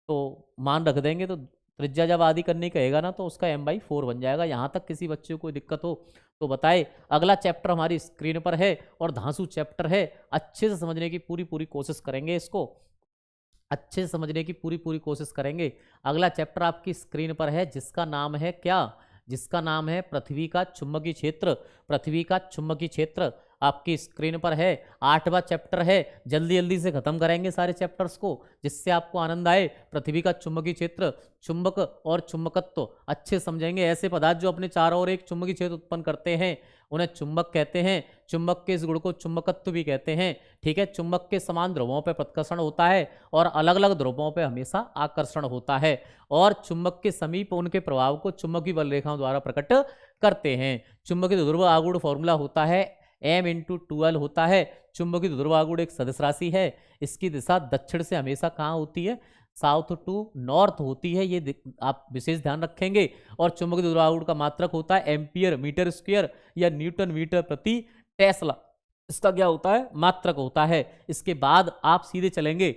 तो मान रख देंगे, तो त्रिज्या जब आदि करने कहेगा ना, तो उसका m/4 बन जाएगा। यहाँ तक किसी बच्चे को कोई दिक्कत हो तो बताए। अगला चैप्टर हमारी स्क्रीन पर है, और धांसू चैप्टर है, अच्छे से समझने की पूरी कोशिश करेंगे, इसको अच्छे से समझने की पूरी कोशिश करेंगे। अगला चैप्टर आपकी स्क्रीन पर है, जिसका नाम है क्या, जिसका नाम है पृथ्वी का चुंबकीय क्षेत्र। पृथ्वी का चुंबकीय क्षेत्र आपकी स्क्रीन पर है, 8वां चैप्टर है। जल्दी जल्दी से खत्म करेंगे सारे चैप्टर्स को, जिससे आपको आनंद आए। पृथ्वी का चुंबकीय क्षेत्र, चुंबक और चुंबकत्व अच्छे समझेंगे। ऐसे पदार्थ जो अपने चारों ओर एक चुंबकीय क्षेत्र उत्पन्न करते हैं, उन्हें चुंबक कहते हैं। चुंबक के इस गुण को चुंबकत्व भी कहते हैं, ठीक है। चुंबक के समान ध्रुवों पर प्रतिकर्षण होता है, और अलग अलग ध्रुवों पर हमेशा आकर्षण होता है, और चुंबक के समीप उनके प्रभाव को चुंबकीय बल रेखाओं द्वारा प्रकट करते हैं। चुंबकीय ध्रुव आघूर्ण फॉर्मूला होता है m इंटू 12 होता है। चुंबकीय ध्रुव आघूर्ण एक सदिश राशि है, इसकी दिशा दक्षिण से हमेशा कहाँ होती है, साउथ टू नॉर्थ होती है, ये आप विशेष ध्यान रखेंगे। और चुंबकीय ध्रुव आघूर्ण का मात्रक होता है एम्पियर मीटर स्क्वायर या न्यूटन मीटर प्रति टेस्ला, इसका क्या होता है, मात्रक होता है। इसके बाद आप सीधे चलेंगे,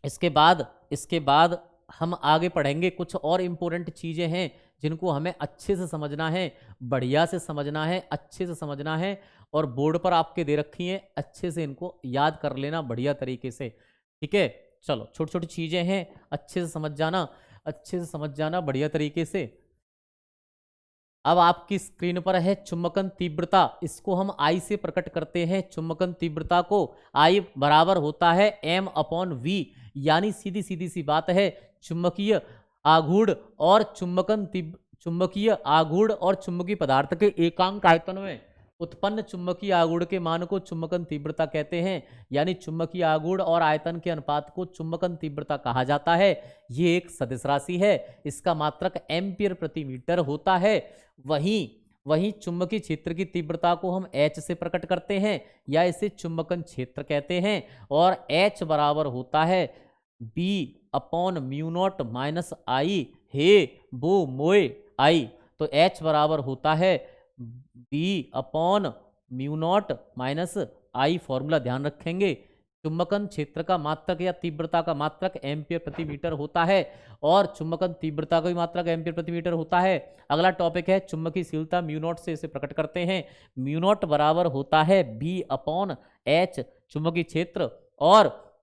इसके बाद हम आगे पढ़ेंगे। कुछ और इम्पोर्टेंट चीज़ें हैं जिनको हमें अच्छे से समझना है, बढ़िया से समझना है, अच्छे से समझना है, और बोर्ड पर आपके दे रखी हैं, अच्छे से इनको याद कर लेना बढ़िया तरीके से, ठीक है। चलो छोटी छोटी चीज़ें हैं, अच्छे से समझ जाना। अच्छे से समझ जाना बढ़िया तरीके से। अब आपकी स्क्रीन पर है चुंबकन तीव्रता, इसको हम आई से प्रकट करते हैं। चुंबकन तीव्रता को आई बराबर होता है m अपॉन वी, यानी सीधी सीधी सी बात है, चुंबकीय आघूर्ण और चुंबकीय आघूर्ण और चुंबकीय पदार्थ के एकांक आयतन में उत्पन्न चुंबकीय आघूर्ण के मान को चुंबकन तीव्रता कहते हैं। यानी चुंबकीय आघूर्ण और आयतन के अनुपात को चुंबकन तीव्रता कहा जाता है। ये एक सदिश राशि है, इसका मात्रक एम्पियर प्रति मीटर होता है। वहीं चुंबकीय क्षेत्र की तीव्रता को हम H से प्रकट करते हैं, या इसे चुंबकन क्षेत्र कहते हैं, और H बराबर होता है B upon mu naught minus I, हे बो मोए आई। तो H बराबर होता है B upon mu naught minus I, formula ध्यान रखेंगे। चुंबकन क्षेत्र का मात्रक या तीव्रता का मात्रक एम्पियर प्रति मीटर होता है, और चुंबकन तीव्रता का भी मात्रक एम्पियर प्रति मीटर होता है। अगला टॉपिक है चुंबकीयशीलता, म्यू नॉट से इसे प्रकट करते हैं। म्यू नॉट बराबर होता है बी अपॉन एच, चुंबकीय क्षेत्र और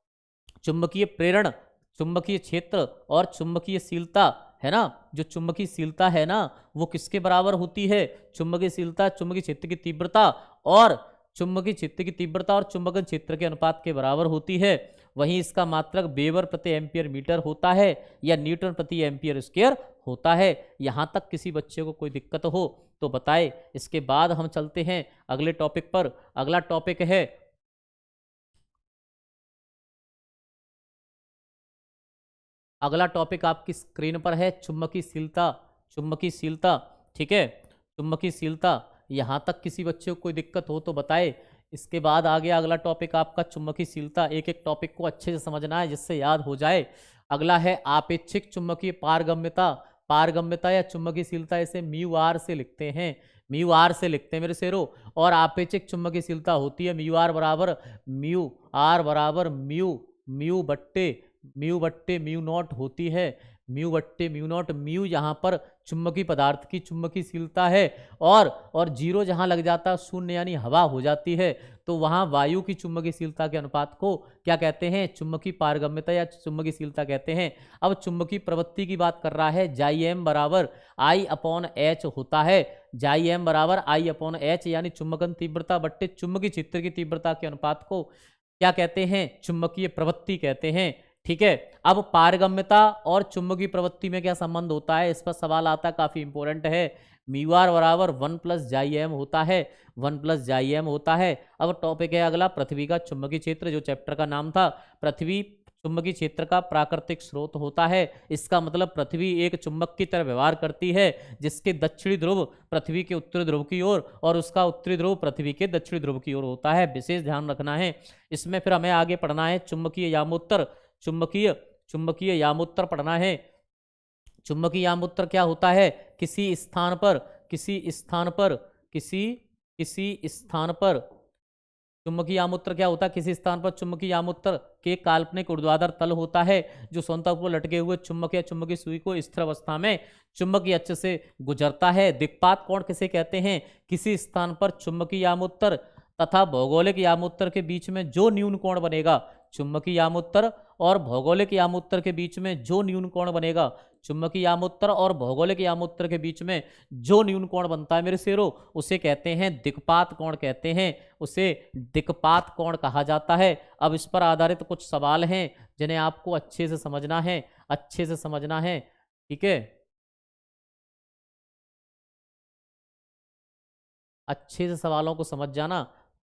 चुंबकीय प्रेरण, चुंबकीय क्षेत्र और चुंबकीयशीलता है ना, जो चुंबकीयशीलता है ना वो किसके बराबर होती है? चुंबकीयशीलता चुंबकीय क्षेत्र की तीव्रता और चुंबकीय क्षेत्र की तीव्रता और चुंबकन क्षेत्र के अनुपात के बराबर होती है। वहीं इसका मात्रक वेबर प्रति एम्पियर मीटर होता है या न्यूटन प्रति एम्पियर स्क्वायर होता है। यहाँ तक किसी बच्चे को कोई दिक्कत हो तो बताए। इसके बाद हम चलते हैं अगले टॉपिक पर। अगला टॉपिक है अगला टॉपिक आपकी स्क्रीन पर है चुंबकीयशीलता। चुंबकीयशीलता, ठीक है, चुंबकीयशीलता। यहाँ तक किसी बच्चे को कोई दिक्कत हो तो बताए। इसके बाद आ गया अगला टॉपिक आपका चुंबकीयशीलता। एक एक टॉपिक को अच्छे से समझना है जिससे याद हो जाए। अगला है आपेक्षिक चुंबकीय पारगम्यता। पारगम्यता या चुंबकीयशीलता इसे म्यू आर से लिखते हैं, म्यू आर से लिखते हैं मेरे शेरों। और आपेक्षिक चुंबकीयशीलता होती है म्यू आर बराबर म्यू बट्टे म्यू नॉट होती है। म्यू बट्टे म्यू नॉट, म्यू यहाँ पर चुंबकीय पदार्थ की चुंबकीयशीलता है, और जीरो जहाँ लग जाता है शून्य यानी हवा हो जाती है, तो वहाँ वायु की चुंबकीयशीलता के अनुपात को क्या कहते हैं? चुंबकीय पारगम्यता या चुंबकीयशीलता कहते हैं। अब चुंबकीय प्रवृत्ति की बात कर रहा है। जाई एम बराबर आई अपॉन एच होता है। जाई एम बराबर आई अपॉन एच, यानी चुंबकन तीव्रता बट्टे चुंबकीय क्षेत्र की तीव्रता के अनुपात को क्या कहते हैं? चुंबकीय प्रवृत्ति कहते हैं। ठीक है, अब पारगम्यता और चुंबकीय प्रवृत्ति में क्या संबंध होता है, इस पर सवाल आता है, काफी इंपॉर्टेंट है। म्यू आर बराबर 1 प्लस जाई एम होता है, 1 प्लस जाई एम होता है। अब टॉपिक है अगला पृथ्वी का चुंबकीय क्षेत्र, जो चैप्टर का नाम था। पृथ्वी चुंबकीय क्षेत्र का प्राकृतिक स्रोत होता है। इसका मतलब पृथ्वी एक चुंबक की तरह व्यवहार करती है, जिसके दक्षिणी ध्रुव पृथ्वी के उत्तरी ध्रुव की ओर और उसका उत्तरी ध्रुव पृथ्वी के दक्षिणी ध्रुव की ओर होता है। विशेष ध्यान रखना है इसमें। फिर हमें आगे पढ़ना है चुंबकीय यामोत्तर। चुंबकीय यामोत्तर पढ़ना है। चुंबकीय यामोत्तर क्या होता है? किसी स्थान पर चुंबकीय यामोत्तर क्या होता है? किसी स्थान पर चुंबकीय यामोत्तर के काल्पनिक ऊर्ध्वाधर तल होता है, जो स्वतंत्र पर लटके हुए चुंबक या चुंबकीय सुई को स्थिर अवस्था में चुंबकीय अक्ष से गुजरता है। दिक्पात कोण किसे कहते हैं? किसी स्थान पर चुंबकीय यामोत्तर तथा भौगोलिक यामोत्तर के बीच में जो न्यून कोण बनेगा, चुंबकीय यामोत्तर और भौगोलिक यामोत्तर के बीच में जो न्यून कोण बनेगा, चुंबकीय यामोत्तर और भौगोलिक यामोत्तर के बीच में जो न्यून कोण बनता है मेरे शेरों, उसे कहते हैं दिक्पात कोण कहते हैं, उसे दिक्पात कोण कहा जाता है। अब इस पर आधारित कुछ सवाल हैं जिन्हें आपको अच्छे से समझना है, अच्छे से समझना है। ठीक है, अच्छे से सवालों को समझ जाना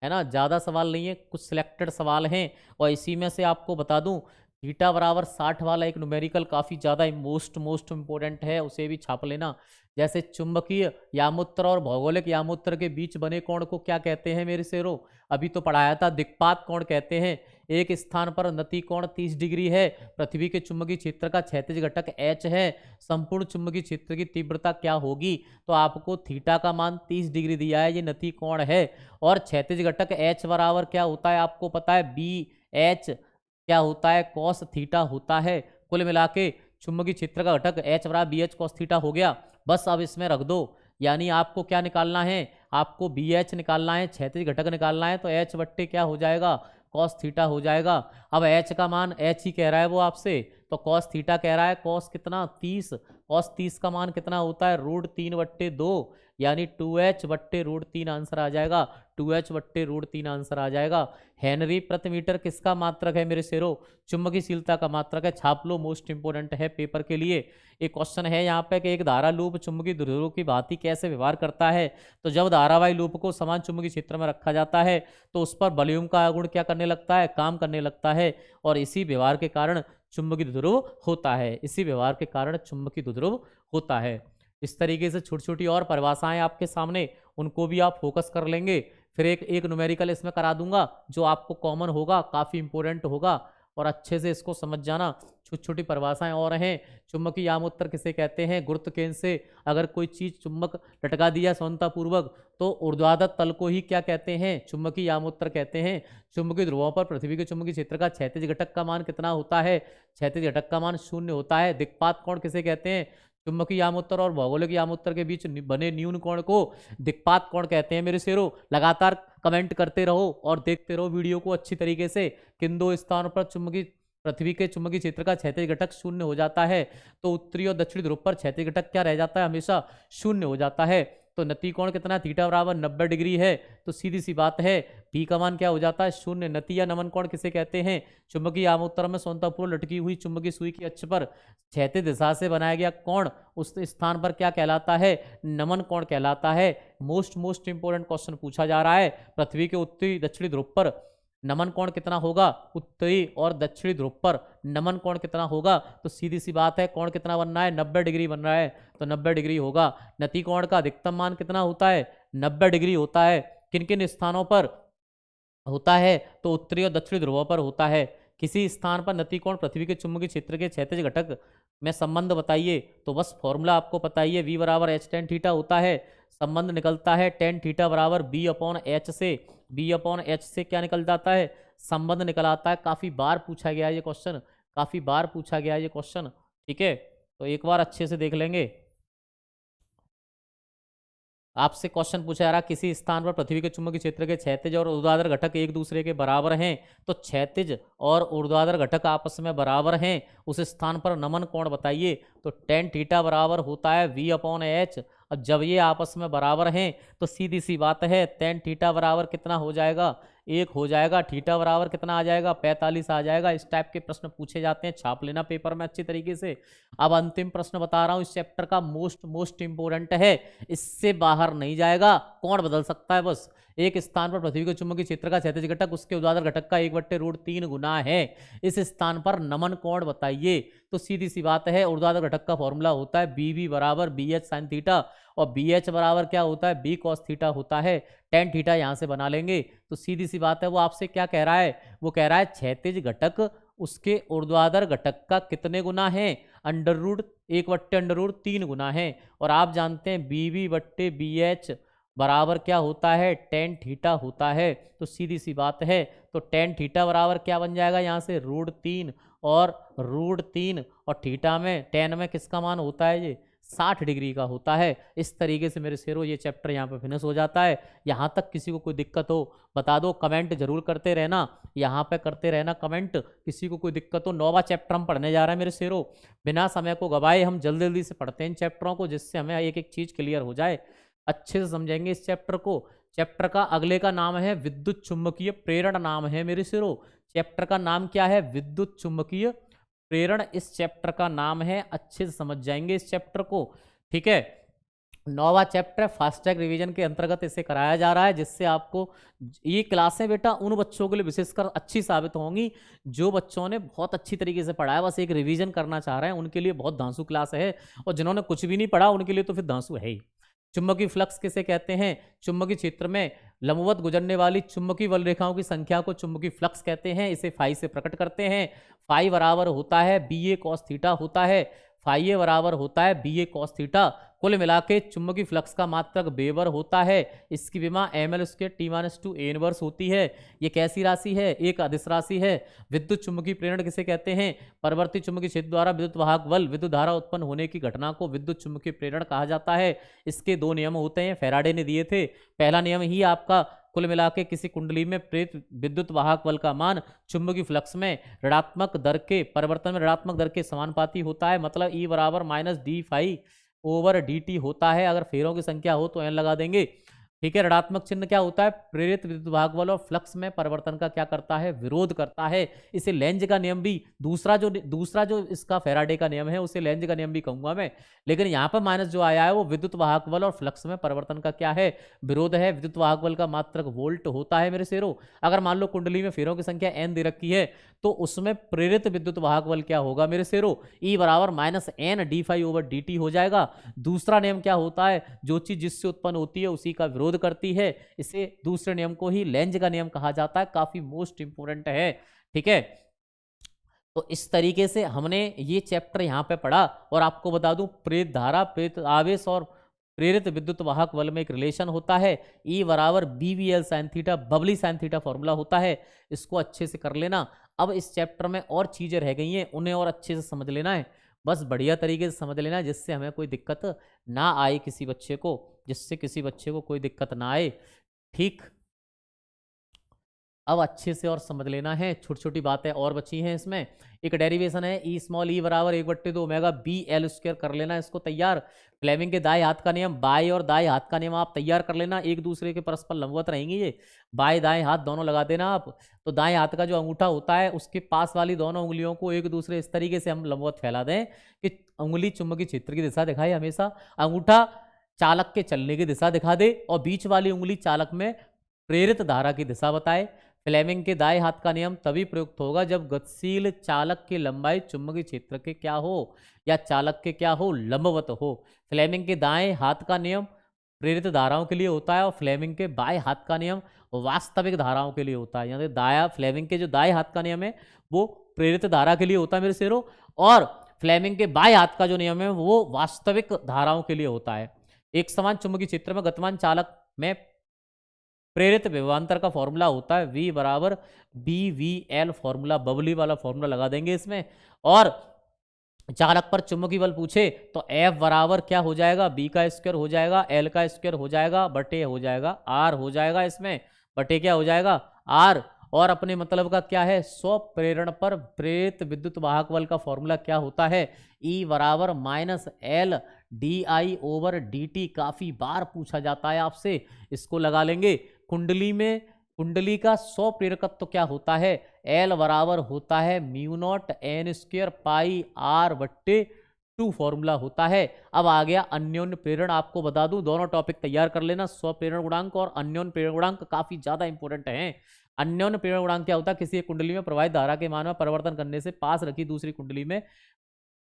है ना, ज़्यादा सवाल नहीं है, कुछ सिलेक्टेड सवाल हैं। और इसी में से आपको बता दूं, थीटा बराबर 60 वाला एक न्यूमेरिकल काफ़ी ज़्यादा मोस्ट इंपॉर्टेंट है, उसे भी छाप लेना। जैसे चुंबकीय यामोत्तर और भौगोलिक यामोत्तर के बीच बने कोण को क्या कहते हैं मेरे शेरों? अभी तो पढ़ाया था, दिक्पात कोण कहते हैं। एक स्थान पर नति कोण 30 डिग्री है, पृथ्वी के चुंबकीय क्षेत्र का क्षैतिज घटक H है, संपूर्ण चुंबकीय क्षेत्र की तीव्रता क्या होगी? तो आपको थीटा का मान 30 डिग्री दिया है, ये नति कोण है। और क्षैतिज घटक H बराबर क्या होता है आपको पता है? BH क्या होता है? कॉस थीटा होता है। कुल मिला के चुंबकीय क्षेत्र का घटक H बराबर BH कॉस थीटा हो गया। बस अब इसमें रख दो, यानी आपको क्या निकालना है? आपको BH निकालना है, क्षैतिज घटक निकालना है, तो H बट्टे क्या हो जाएगा? कॉस थीटा हो जाएगा। अब H का मान H ही कह रहा है वो आपसे, तो कॉस थीटा कह रहा है कॉस कितना 30, कॉस 30 का मान कितना होता है √3/2, यानी 2h/√3 आंसर आ जाएगा, 2h/√3 आंसर आ जाएगा। हेनरी प्रति मीटर किसका मात्रक है मेरे शेरों, चुंबकीशीलता का मात्रक है। छाप लो, मोस्ट इंपोर्टेंट है पेपर के लिए। एक क्वेश्चन है यहाँ पे कि एक धारा लूप चुंबकीय ध्रुवों की भांति कैसे व्यवहार करता है। तो जब धारावाही लूप को समान चुंबकीय क्षेत्र में रखा जाता है तो उस पर वॉल्यूम का गुण क्या करने लगता है, काम करने लगता है, और इसी व्यवहार के कारण चुंबकीय ध्रुव होता है, इसी व्यवहार के कारण चुंबकीय ध्रुव होता है। इस तरीके से छोटी छोटी और परिभाषाएं आपके सामने, उनको भी आप फोकस कर लेंगे। फिर एक न्यूमेरिकल इसमें करा दूंगा जो आपको कॉमन होगा, काफ़ी इंपॉर्टेंट होगा, और अच्छे से इसको समझ जाना। छोटी छोटी परिभाषाएं और हैं। चुंबकीय यामोत्तर किसे कहते हैं, गुरुत्व केंद्र से अगर कोई चीज़ चुंबक लटका दिया समतापूर्वक तो ऊर्ध्वाधर तल को ही क्या कहते हैं, चुंबकीय यामोत्तर कहते हैं। चुंबकीय ध्रुवों पर पृथ्वी के चुंबकीय क्षेत्र का क्षैतिज घटक का मान कितना होता है, क्षैतिज घटक का मान 0 होता है। दिक्पात कोण किसे कहते हैं, चुंबकीय यामोत्तर और भौगोलिक यामोत्तर के बीच बने न्यून कोण को दिक्पात कोण कहते हैं मेरे शेरों। लगातार कमेंट करते रहो और देखते रहो वीडियो को अच्छी तरीके से। किन दो स्थानों पर चुंबकीय पृथ्वी के चुंबकीय क्षेत्र का क्षैतिज घटक 0 हो जाता है, तो उत्तरी और दक्षिणी ध्रुव पर क्षैतिज घटक क्या रह जाता है, हमेशा 0 हो जाता है। तो नति कोण कितना, थीटा बराबर 90 डिग्री है, तो सीधी सी बात है पी का मान क्या हो जाता है 0। नति या नमन कोण किसे कहते हैं, चुंबकीय यामोत्तर में समतापूर्व लटकी हुई चुंबकीय सुई की अक्ष पर क्षैतिज दिशा से बनाया गया कोण उस स्थान पर क्या कहलाता है, नमन कोण कहलाता है। मोस्ट इंपोर्टेंट क्वेश्चन पूछा जा रहा है। पृथ्वी के उत्तरी दक्षिणी ध्रुव पर नमन कोण कितना होगा, उत्तरी और दक्षिणी ध्रुव पर नमन कोण कितना होगा, तो सीधी सी बात है कोण कितना बन रहा है, 90 डिग्री बन रहा है, तो 90 डिग्री होगा। नति कोण का अधिकतम मान कितना होता है, 90 डिग्री होता है। किन किन स्थानों पर होता है, तो उत्तरी और दक्षिणी ध्रुवों पर होता है। किसी स्थान पर नति कोण पृथ्वी के चुंबकीय क्षेत्र के क्षैतिज घटक में संबंध बताइए, तो बस फॉर्मूला आपको बताइए, v बराबर h tan थीटा होता है। संबंध निकलता है tan थीटा बराबर b/h से, b/h से क्या निकल जाता है, संबंध निकल आता है। काफ़ी बार पूछा गया ये क्वेश्चन, काफ़ी बार पूछा गया ये क्वेश्चन, ठीक है। तो एक बार अच्छे से देख लेंगे। आपसे क्वेश्चन पूछा जा रहा, किसी स्थान पर पृथ्वी के चुंबकीय क्षेत्र के क्षैतिज और ऊर्ध्वाधर घटक एक दूसरे के बराबर हैं, तो क्षैतिज और ऊर्ध्वाधर घटक आपस में बराबर हैं, उस स्थान पर नमन कोण बताइए। तो tan थीटा बराबर होता है v/h। अब जब ये आपस में बराबर हैं तो सीधी सी बात है tan थीटा बराबर कितना हो जाएगा, 1 हो जाएगा। थीटा बराबर कितना आ जाएगा, 45 आ जाएगा। इस टाइप के प्रश्न पूछे जाते हैं, छाप लेना पेपर में अच्छी तरीके से। अब अंतिम प्रश्न बता रहा हूँ, इस चैप्टर का मोस्ट इंपोर्टेंट है, इससे बाहर नहीं जाएगा। कौन बदल सकता है, बस एक स्थान पर पृथ्वी के चुंबकीय क्षेत्र का क्षैतिज घटक उसके ऊर्ध्वाधर घटक का 1/√3 गुना है, इस स्थान पर नमन कोण बताइए। तो सीधी सी बात है, ऊर्ध्वाधर घटक का फॉर्मूला होता है BV बराबर BH sin थीटा, और BH बराबर क्या होता है, B cos थीटा होता है। tan थीटा यहाँ से बना लेंगे, तो सीधी सी बात है। वो आपसे क्या कह रहा है, वो कह रहा है क्षैतिज घटक उसके ऊर्ध्वाधर घटक का कितने गुना है, √1/√3 गुना है। और आप जानते हैं BV/BH बराबर क्या होता है, tan थीटा होता है। तो सीधी सी बात है, तो tan थीटा बराबर क्या बन जाएगा यहाँ से, √3 और √3, और थीटा में tan में किसका मान होता है, ये 60 डिग्री का होता है। इस तरीके से मेरे शेरों ये चैप्टर यहाँ पे फिनिश हो जाता है। यहाँ तक किसी को कोई दिक्कत हो बता दो, कमेंट जरूर करते रहना, यहाँ पे करते रहना कमेंट। किसी को कोई दिक्कत हो, 9वां चैप्टर हम पढ़ने जा रहे हैं मेरे शेरों। बिना समय को गवाए हम जल्दी जल्दी से पढ़ते हैं इन चैप्टरों को, जिससे हमें एक एक चीज़ क्लियर हो जाए। अच्छे से समझेंगे इस चैप्टर को। चैप्टर का अगले का नाम है विद्युत चुंबकीय प्रेरण, नाम है मेरे शेरों। चैप्टर का नाम क्या है, विद्युत चुंबकीय प्रेरण इस चैप्टर का नाम है। अच्छे से समझ जाएंगे इस चैप्टर को, ठीक है। 9वां चैप्टर फास्ट ट्रैक रिवीजन के अंतर्गत इसे कराया जा रहा है, जिससे आपको ये क्लासें बेटा उन बच्चों के लिए विशेषकर अच्छी साबित होंगी जो बच्चों ने बहुत अच्छी तरीके से पढ़ा है, बस एक रिवीजन करना चाह रहे हैं, उनके लिए बहुत धांसू क्लास है। और जिन्होंने कुछ भी नहीं पढ़ा उनके लिए तो फिर धांसू है ही। चुंबकीय फ्लक्स किसे कहते हैं, चुंबकीय क्षेत्र में लंबवत गुजरने वाली चुंबकीय बल रेखाओं की संख्या को चुंबकीय फ्लक्स कहते हैं। इसे फाई से प्रकट करते हैं। फाई बराबर होता है BA cos थीटा होता है, फाई ए बराबर होता है BA cos थीटा। कुल मिला के चुंबकीय फ्लक्स का मात्रक वेबर होता है। इसकी विमा ml² T-2 A इनवर्स होती है। ये कैसी राशि है, एक अदिश राशि है। विद्युत चुंबकीय प्रेरण किसे कहते हैं, परिवर्ती चुंबकीय क्षेत्र द्वारा विद्युत वाहक बल विद्युत धारा उत्पन्न होने की घटना को विद्युत चुंबकीय प्रेरण कहा जाता है। इसके 2 नियम होते हैं, फैराडे ने दिए थे। पहला नियम ही आपका कुल मिला के किसी कुंडली में प्रेरित विद्युत वाहक बल का मान चुंबकीय फ्लक्स में ऋणात्मक दर के परिवर्तन में ऋणात्मक दर के समानुपाती होता है, मतलब E बराबर minus D phi over D T होता है। अगर फेरों की संख्या हो तो एन लगा देंगे। ठीक है, ऋणात्मक चिन्ह क्या होता है? प्रेरित विद्युत वाहक बल और फ्लक्स में परिवर्तन का क्या करता है? विरोध करता है। इसे लेंज का नियम भी, दूसरा जो इसका फेराडे का नियम है उसे लेंज का नियम भी कहूंगा मैं, लेकिन यहाँ पर माइनस जो आया है वो विद्युत वाहक बल और फ्लक्स में परिवर्तन का क्या है? विरोध है। विद्युत वाहक बल का मात्रक वोल्ट होता है मेरे शेरों। अगर मान लो कुंडली में फेरों की संख्या एन दे रखी है तो उसमें प्रेरित विद्युत वाहक बल क्या होगा मेरे शेरों? ई बराबर minus N D phi over D T हो जाएगा। दूसरा नियम क्या होता है? जो चीज जिससे उत्पन्न होती है उसी का विरोध करती है। इसे दूसरे नियम को ही लेंज का नियम कहा जाता है, काफी मोस्ट इंपोर्टेंट है। ठीक है, तो इस तरीके से हमने ये चैप्टर यहां पे पढ़ा। और आपको बता दूं, प्रेरित धारा, प्रेरित आवेश और प्रेरित विद्युत वाहक बल में एक रिलेशन होता है, ई बराबर B V L sine theta, bubbly sine theta formula होता है। इसको अच्छे से कर लेना। अब इस चैप्टर में और चीजें रह गई हैं, उन्हें और अच्छे से समझ लेना है। बस बढ़िया तरीके से समझ लेना जिससे हमें कोई दिक्कत ना आए किसी बच्चे को, जिससे किसी बच्चे को कोई दिक्कत ना आए। ठीक, अब अच्छे से और समझ लेना है। छोटी छोटी बातें और बची हैं इसमें। एक डेरिवेशन है ई स्मॉल ई बराबर 1/2 ओमेगा बी एल स्क्वायर, कर लेना इसको तैयार। फ्लेमिंग के दाएं हाथ का नियम, बाएं और दाएं हाथ का नियम आप तैयार कर लेना, एक दूसरे के परस्पर लंबवत रहेंगे ये। बाएं दाएं हाथ दोनों लगा देना आप। तो दाएं हाथ का जो अंगूठा होता है उसके पास वाली दोनों उंगलियों को एक दूसरे इस तरीके से हम लंबवत फैला दें कि उंगली चुंबकीय क्षेत्र की दिशा दिखाए हमेशा। अंगूठा चालक के चलने की दिशा दिखा दे और बीच वाली उंगली चालक में प्रेरित धारा की दिशा बताए। फ्लेमिंग के दाएं हाथ का नियम तभी प्रयुक्त होगा जब गतिशील चालक की लंबाई चुंबकीय क्षेत्र के क्या हो, या चालक के क्या हो, लंबवत हो। फ्लेमिंग के दाएं हाथ का नियम प्रेरित धाराओं के लिए होता है और फ्लेमिंग के बाएं हाथ का नियम वास्तविक धाराओं के लिए होता है। यानी दाया फ्लेमिंग के जो दाएं हाथ का नियम है वो प्रेरित धारा के लिए होता है मेरे शेरों, और फ्लेमिंग के बाएं हाथ का जो नियम है वो वास्तविक धाराओं के लिए होता है। एक समान चुंबकीय क्षेत्र में गतिमान चालक में प्रेरित विभवांतर का फॉर्मूला होता है V बराबर B V L, formula bubbly वाला फॉर्मूला लगा देंगे इसमें। और चालक पर चुंबकीय बल पूछे तो F बराबर क्या हो जाएगा? B का स्क्वायर हो जाएगा, L का स्क्वायर हो जाएगा, बटे हो जाएगा R हो जाएगा इसमें, बटे क्या हो जाएगा? R। और अपने मतलब का क्या है? स्व प्रेरण पर प्रेरित विद्युत वाहक बल का फॉर्मूला क्या होता है? E बराबर minus L D I over D T. काफी बार पूछा जाता है आपसे, इसको लगा लेंगे। कुंडली का 100 प्रेरकत्व क्या होता है? एल बराबर होता है mu naught N square pi R बट्टे 2 फॉर्मूला होता है। अब आ गया अन्योन्य प्रेरण। आपको बता दूं, दोनों टॉपिक तैयार कर लेना, स्व प्रेरण गुणांक और अन्योन्य प्रेरण गुणांक काफी ज्यादा इंपॉर्टेंट है। अन्योन्य प्रेरण गुणांक क्या होता है? किसी एक कुंडली में प्रवाहित धारा के मान में परिवर्तन करने से पास रखी दूसरी कुंडली में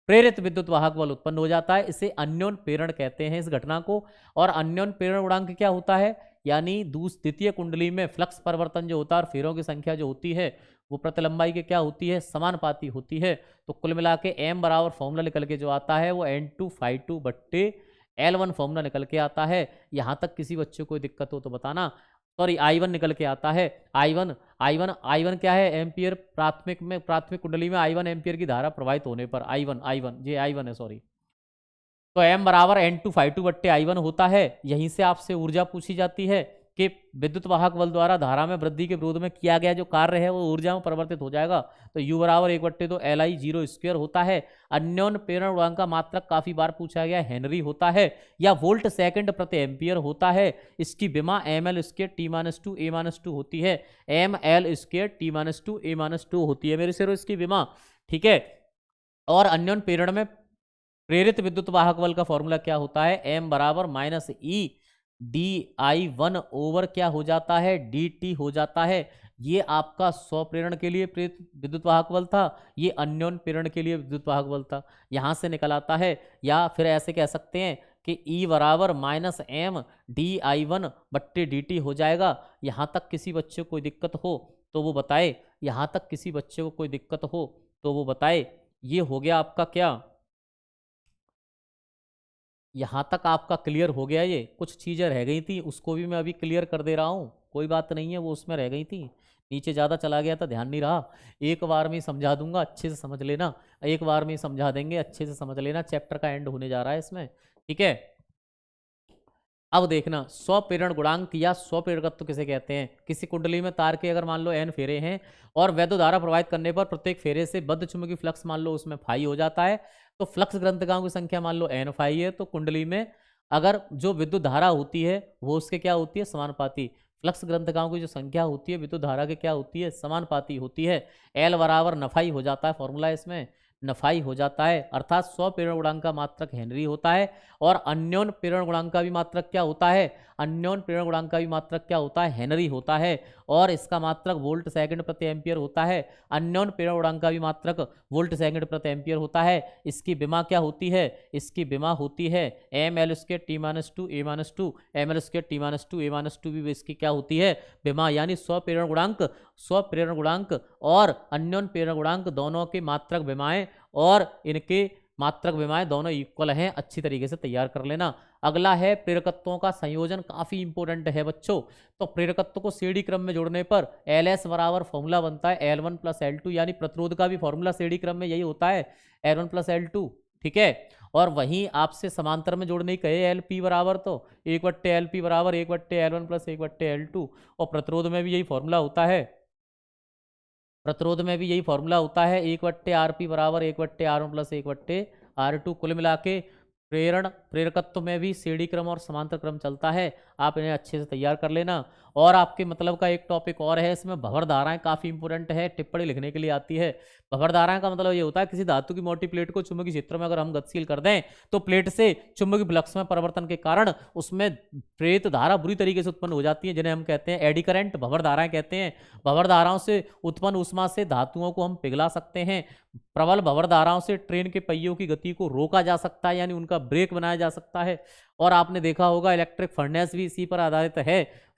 प्रेरित विद्युत वाहक बल उत्पन्न हो जाता है। इसे अन्योन्य प्रेरण कहते हैं इस घटना को। और अन्योन्य प्रेरण गुणांक क्या होता है? यानी द्वितीय कुंडली में फ्लक्स परिवर्तन जो होता है और फेरों की संख्या जो होती है वो प्रतिलंबाई के क्या होती है? समानुपाती होती है। तो कुल मिला के एम बराबर फॉर्मूला निकल के जो आता है वो N2 φ2 बट्टे L1 फॉर्मूला निकल के आता है। यहाँ तक किसी बच्चे को दिक्कत हो तो बताना। सॉरी, I1 निकल के आता है। I1 क्या है? एम्पियर। प्राथमिक कुंडली में I1 एम्पियर की धारा प्रवाहित होने पर I1 है, सॉरी। तो M बराबर N2 φ2 बट्टे I1 होता है। यहीं से आपसे ऊर्जा पूछी जाती है कि विद्युत वाहक बल द्वारा धारा में वृद्धि के विरोध में किया गया जो कार्य है वो ऊर्जा में परिवर्तित हो जाएगा। तो U बराबर 1/2 LI 0 स्क्वायर होता है। अन्योन्य प्रेरण गुणांक का मात्रक काफी बार पूछा गया, हेनरी होता है या वोल्ट सेकंड प्रति एम्पियर होता है। इसकी विमा ML स्क्वायर T-2 A-2 होती है। ML स्क्वायर T-2 A-2 होती है मेरे शेरों इसकी विमा। ठीक है, और अन्योन्य प्रेरण में प्रेरित विद्युत वाहक बल का फॉर्मूला क्या होता है? M बराबर minus E D I 1 over क्या हो जाता है? डी टी हो जाता है। ये आपका स्व प्रेरण के लिए प्रेरित विद्युत वाहक बल था, ये अन्योन्य प्रेरण के लिए विद्युत वाहक बल था। यहां से निकल आता है। या फिर ऐसे कह सकते हैं कि E बराबर माइनस एम डी आई 1 बट्टे डी टी हो जाएगा। यहां तक किसी बच्चे को कोई दिक्कत हो तो वो बताए, यहां तक किसी बच्चे को कोई दिक्कत हो तो वो बताए। ये हो गया आपका क्या, यहाँ तक आपका क्लियर हो गया? ये कुछ चीज़ें रह गई थी उसको भी मैं अभी क्लियर कर दे रहा हूँ, कोई बात नहीं है, वो उसमें रह गई थी। नीचे ज़्यादा चला गया था, ध्यान नहीं रहा। एक बार में ही समझा दूंगा, अच्छे से समझ लेना। एक बार में ही समझा देंगे, अच्छे से समझ लेना। चैप्टर का एंड होने जा रहा है इसमें। ठीक है, अब देखना स्वप्रेरण गुणांक या स्वप्रेरकत्व किसे कहते हैं। किसी कुंडली में तार के अगर मान लो n फेरे हैं और वैद्युत धारा प्रवाहित करने पर प्रत्येक फेरे से बद्ध चुंबकीय फ्लक्स मान लो उसमें फाई हो जाता है, तो फ्लक्स ग्रंथिकाओं की संख्या मान लो n फाई है, तो कुंडली में अगर जो विद्युत धारा होती है वो उसके क्या होती है, समानुपाती। फ्लक्स ग्रंथिकाओं की जो संख्या होती है विद्युत धारा की क्या होती है, समानुपाती होती है। एल बराबर नफाई हो जाता है, फॉर्मूला इसमें नफाई हो जाता है, अर्थात स्वप्रेरण गुणांक का मात्रक हेनरी होता है और अन्योन प्रेरण गुणांक का भी मात्रक क्या होता है, अन्योन प्रेरण गुणांक का भी मात्रक क्या होता है, हेनरी होता है और इसका मात्रक वोल्ट सेकंड प्रति एम्पियर होता है। अन्योन प्रेरण गुणांक का भी मात्रक वोल्ट सेकंड प्रति एम्पियर होता है। इसकी विमा क्या होती है, इसकी विमा होती है M L square T minus two A minus two, M L square T minus two A minus two भी इसकी क्या होती है, विमा। यानी स्वप्रेरण गुणांक, स्वप्रेरण गुणांक और अन्योन प्रेरण गुणांक दोनों की मात्रक विमाएं और इनके मात्रक विमाएं दोनों इक्वल हैं, अच्छी तरीके से तैयार कर लेना। अगला है प्रेरकत्वों का संयोजन, काफी इंपॉर्टेंट है बच्चों। तो प्रेरकत्व को सीडी क्रम में जोड़ने पर एल एस बराबर फॉर्मूला बनता है L1 प्लस L2, यानी प्रतिरोध का भी फॉर्मूला सीडी क्रम में यही होता है L1 प्लस L2, ठीक है। और वहीं आपसे समांतर में जोड़ने ही कहे LP बराबर, तो 1/LP बराबर 1/L1 प्लस 1/L2, और प्रतिरोध में भी यही फॉर्मूला होता है, प्रतिरोध में भी यही फॉर्मूला होता है 1/RP बराबर 1/R1 प्लस 1/R2। कुल मिला के प्रेरण प्रेरकत्व में भी सीढ़ी क्रम और समांतर क्रम चलता है, आप इन्हें अच्छे से तैयार कर लेना। और आपके मतलब का एक टॉपिक और है इसमें, भंवर धाराएं काफी इंपॉर्टेंट है, टिप्पणी लिखने के लिए आती है। भंवर धाराएं का मतलब ये होता है किसी धातु की मोटी प्लेट को चुंबकीय क्षेत्र में अगर हम गतिशील कर दें तो प्लेट से चुंबकीय फ्लक्स में परिवर्तन के कारण उसमें प्रेरित धारा बुरी तरीके से उत्पन्न हो जाती है, जिन्हें हम कहते हैं एडी करंट, भंवर धाराएं कहते हैं। भंवर धाराओं से उत्पन्न ऊष्मा से धातुओं को हम पिघला सकते हैं। प्रबल भंवर धाराओं से ट्रेन के पहियों की गति को रोका जा सकता है, यानी उनका ब्रेक बनाया जा सकता है। और आपने देखा होगा इलेक्ट्रिक फर्नेस भी इसी पर आधारित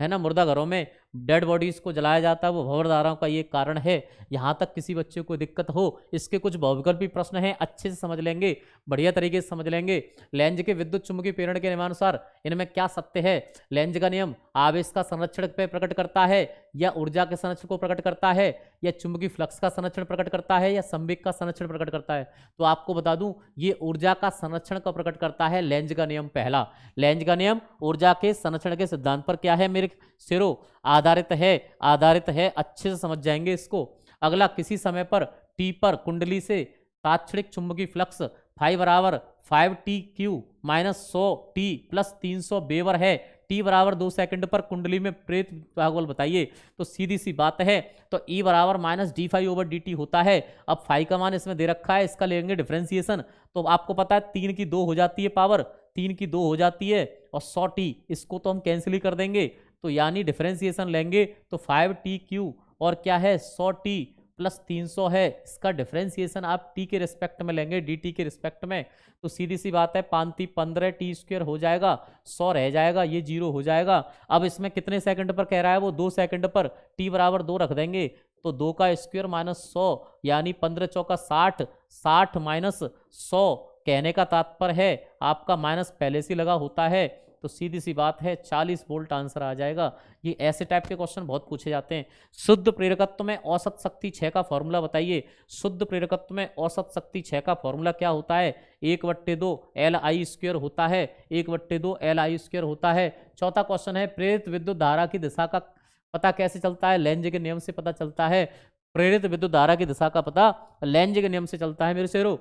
है ना, मुर्दा घरों में डेड बॉडीज को जलाया जाता है, वो भंवर धाराओं का ये कारण है। यहाँ तक किसी बच्चे को दिक्कत हो, इसके कुछ बहुविकल्पी प्रश्न हैं, अच्छे से समझ लेंगे, बढ़िया तरीके से समझ लेंगे। लेंज के विद्युत चुंबकीय प्रेरण के नियमानुसार इनमें क्या सत्य है। लेंज का नियम आवेश का संरक्षण पे प्रकट करता है या ऊर्जा के संरक्षण को प्रकट करता है, या चुंबकीय फ्लक्स का संरक्षण प्रकट करता है, या संवेग का संरक्षण प्रकट करता है। तो आपको बता दूं ये ऊर्जा का संरक्षण का प्रकट करता है, लेंज का नियम पहला। लेंज का नियम ऊर्जा के संरक्षण के सिद्धांत पर क्या है मेरे सिरों, आधारित है, अच्छे से समझ जाएंगे इसको। अगला, किसी समय पर टी पर कुंडली से तात्क्षणिक चुंबकीय फ्लक्स फाई बराबर 5t³ minus 100t plus 300 weber है। टी बराबर 2 सेकंड पर कुंडली में प्रेरित भागबल बताइए, तो सीधी सी बात है, तो E बराबर माइनस d∅/dt होता है। अब फाई का मान इसमें दे रखा है, इसका लेंगे डिफरेंशिएशन, तो आपको पता है 3 की 2 हो जाती है पावर, 3 की 2 हो जाती है, और 100t इसको तो हम कैंसिल ही कर देंगे, तो यानी डिफरेंशिएशन लेंगे तो 5t³ और क्या है 100t प्लस 300 है, इसका डिफरेंशिएशन आप t के रिस्पेक्ट में लेंगे, dt के रिस्पेक्ट में, तो सीधी सी बात है 5 15 t² हो जाएगा, 100 रह जाएगा, ये 0 हो जाएगा। अब इसमें कितने सेकंड पर कह रहा है वो, 2 सेकंड पर, t बराबर 2 रख देंगे, तो 2 का स्क्वायर माइनस 100 यानी 15 चौका 60, 60 माइनस 100, कहने का तात्पर्य है आपका माइनस पहले से लगा होता है, तो सीधी सी बात है 40 वोल्ट आंसर आ जाएगा। ये ऐसे टाइप के क्वेश्चन बहुत पूछे जाते हैं। शुद्ध प्रेरकत्व में औसत शक्ति 6 का फॉर्मूला बताइए। शुद्ध प्रेरकत्व में औसत शक्ति 6 का फॉर्मूला क्या होता है, 1/2 Li² होता है, 1/2 Li² होता है। चौथा क्वेश्चन है, प्रेरित विद्युत धारा की दिशा का पता कैसे चलता है, लेंज के नियम से पता चलता है। प्रेरित विद्युत धारा की दिशा का पता लेंज के नियम से चलता है मेरे शेरों।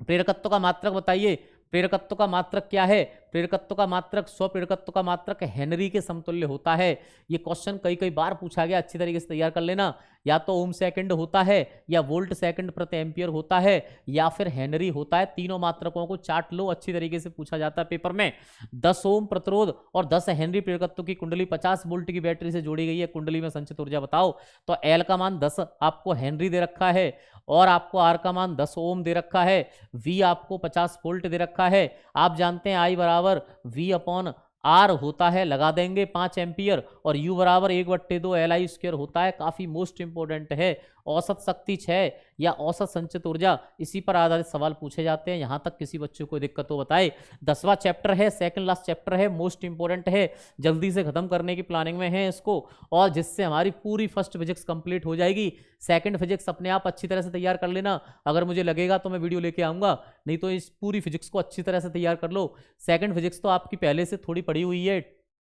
प्रेरकत्व का मात्रक बताइए, प्रेरकत्व का मात्रक क्या है, प्रेरकत्व का मात्रक स्वप्रेरकत्व का मात्रक हेनरी के समतुल्य होता है। ये क्वेश्चन कई बार पूछा गया, अच्छी तरीके से तैयार कर लेना। या तो ओम सेकंड होता है, या वोल्ट सेकंड प्रति एम्पियर होता है, या फिर हेनरी होता है। तीनों मात्रकों को चाट लो, अच्छी तरीके से पूछा जाता है पेपर में। 10 ओम प्रतिरोध और 10 हेनरी प्रेरकत्व की कुंडली 50 वोल्ट की बैटरी से जोड़ी गई है, कुंडली में संचित ऊर्जा बताओ। तो एल का मान 10 आपको हेनरी दे रखा है, और आपको आर का मान 10 ओम दे रखा है, वी आपको 50 वोल्ट दे रखा है। आप जानते हैं आई बराबर V/R होता है, लगा देंगे 5 एम्पियर, और U बराबर 1/2 Li² होता है, काफी मोस्ट इंपोर्टेंट है। औसत शक्ति 6 या औसत संचित ऊर्जा, इसी पर आधारित सवाल पूछे जाते हैं। यहां तक किसी बच्चे को दिक्कत हो बताए। 10वां चैप्टर है, सेकंड लास्ट चैप्टर है, मोस्ट इंपोर्टेंट है, जल्दी से खत्म करने की प्लानिंग में है इसको, और जिससे हमारी पूरी फर्स्ट फिजिक्स कंप्लीट हो जाएगी। सेकंड फिजिक्स अपने आप अच्छी तरह से तैयार कर लेना, अगर मुझे लगेगा तो मैं वीडियो लेके आऊंगा, नहीं तो इस पूरी फिजिक्स को अच्छी तरह से तैयार कर लो। सेकंड फिजिक्स तो आपकी पहले से थोड़ी पड़ी हुई है,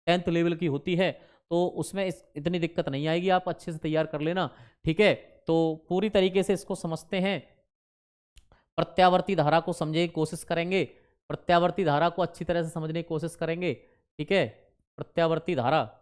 10th लेवल की होती है, तो उसमें इतनी दिक्कत नहीं आएगी, आप अच्छे से तैयार कर लेना, ठीक है। तो पूरी तरीके से इसको समझते हैं, प्रत्यावर्ती धारा को समझने की कोशिश करेंगे, प्रत्यावर्ती धारा को अच्छी तरह से समझने की कोशिश करेंगे, ठीक है। प्रत्यावर्ती धारा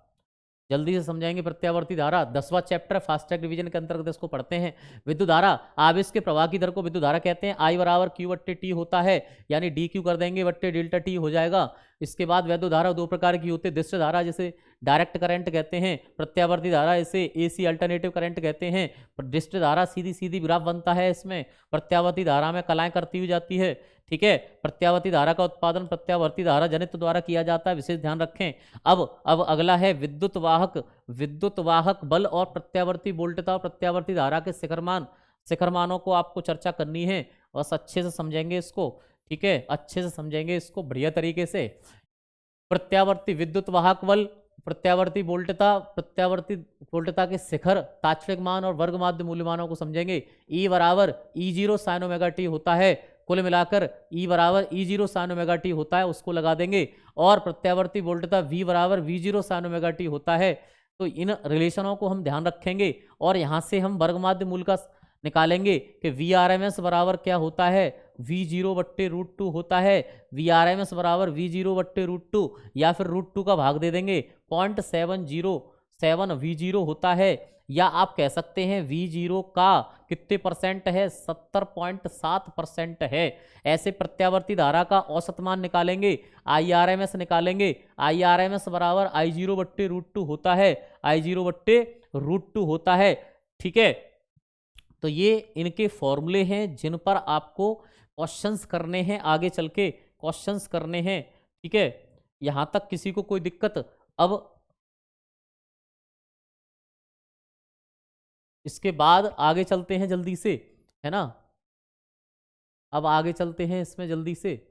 जल्दी से समझाएंगे। प्रत्यावर्ती धारा 10वां चैप्टर फास्ट ट्रैक डिवीजन के अंतर्गत इसको पढ़ते हैं। विद्युत धारा, आवेश के प्रवाह की दर को विद्युत धारा कहते हैं। I बराबर Q/T होता है, यानी DQ कर देंगे बट्टे डेल्टा T हो जाएगा। इसके बाद वैद्युत धारा दो प्रकार की होती है, दृश्य धारा जिसे डायरेक्ट करंट कहते हैं, प्रत्यावर्ती धारा इसे AC अल्टरनेटिव करंट कहते हैं। दृश्य धारा सीधी सीधी ग्राफ बनता है, इसमें प्रत्यावर्ती धारा में कलाएं करती हुई जाती है, ठीक है। प्रत्यावर्ती धारा का उत्पादन प्रत्यावर्ती धारा जनित्र द्वारा किया जाता है, विशेष ध्यान रखें। अब अगला है विद्युत वाहक बल और प्रत्यावर्ती वोल्टता और प्रत्यावर्ती धारा के शिखरमानों को आपको चर्चा करनी है, बस अच्छे से समझेंगे इसको, ठीक है, अच्छे से समझेंगे इसको बढ़िया तरीके से। प्रत्यावर्ती विद्युत वाहक बल, प्रत्यावर्ती वोल्टता के शिखर, तात्विक मान और वर्ग माध्य मूल्य मानों को समझेंगे। E बराबर E0 sin ωt होता है, कुल मिलाकर E बराबर E0 sin ωt होता है, उसको लगा देंगे। और प्रत्यावर्ती वोल्टता V बराबर V0 sin ωt होता है। तो इन रिलेशनों को हम ध्यान रखेंगे और यहाँ से हम वर्ग माध्य मूल का निकालेंगे कि VRMS बराबर क्या होता है, V0/√2 होता है। VRMS बराबर V0/√2 या फिर √2 का भाग दे देंगे, 0.707 V0 होता है। या आप कह सकते हैं V0 का कितने परसेंट है, 70.7% है। ऐसे प्रत्यावर्ती धारा का औसत मान निकालेंगे, IRMS निकालेंगे। IRMS बराबर I0/√2 होता है, I0/√2 होता है, ठीक है। तो ये इनके फॉर्मूले हैं जिन पर आपको क्वेश्चंस करने हैं, आगे चल के क्वेश्चंस करने हैं, ठीक है। यहां तक किसी को कोई दिक्कत? अब इसके बाद आगे चलते हैं जल्दी से, है ना। अब आगे चलते हैं इसमें जल्दी से।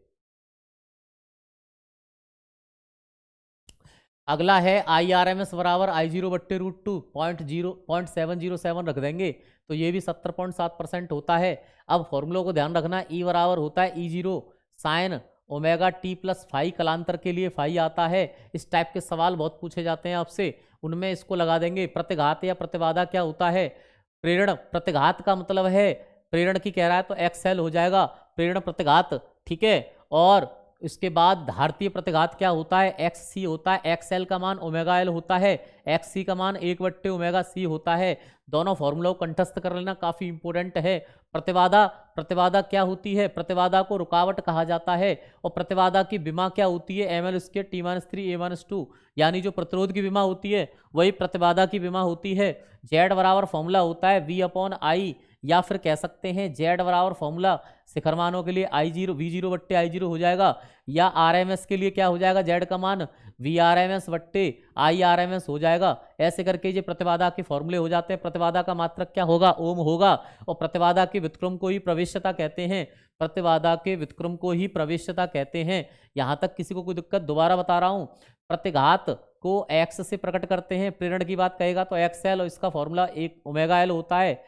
अगला है IRMS बराबर I0/√2 0.707 रख देंगे, तो ये भी 70.7% होता है। अब फॉर्मूलों को ध्यान रखना, E बराबर होता है E0 sign ωt plus phi, कलांतर के लिए फाई आता है। इस टाइप के सवाल बहुत पूछे जाते हैं आपसे, उनमें इसको लगा देंगे। प्रतिघात या प्रतिबाधा क्या होता है, प्रेरण, प्रतिघात का मतलब है प्रेरण की कह रहा है तो XL हो जाएगा, प्रेरण प्रतिघात, ठीक है। और इसके बाद धारतीय प्रतिघात क्या होता है, XC होता है, XL का मान ωL होता है, XC का मान 1/ωc होता है। दोनों फॉर्मूला को कंठस्थ कर लेना, काफी इंपोर्टेंट है। प्रतिबाधा क्या होती है, प्रतिबाधा को रुकावट कहा जाता है। और प्रतिबाधा की विमा क्या होती है, ML² T-3 A-2, यानी जो प्रतिरोध की विमा होती है वही प्रतिबाधा की विमा होती है। Z बराबर फॉर्मूला होता है V/I, या फिर कह सकते हैं Z बराबर फॉर्मूला शिखर मानों के लिए I0 V0/I0 हो जाएगा, या RMS के लिए क्या हो जाएगा, Z का मान VRMS/IRMS हो जाएगा। ऐसे करके ये प्रतिबाधा के फॉर्मूले हो जाते हैं। प्रतिबाधा का मात्रक क्या होगा, ओम होगा। और प्रतिबाधा के व्युत्क्रम को ही प्रवेश्यता कहते हैं, प्रतिबाधा के व्युत्क्रम को ही प्रवेश्यता कहते हैं। यहां तक किसी को कोई दिक्कत? दोबारा बता रहा हूं, प्रतिघात को X से प्रकट करते हैं, प्रेरण की बात कहेगा तो XL, और इसका फॉर्मूला एक ωL होता है।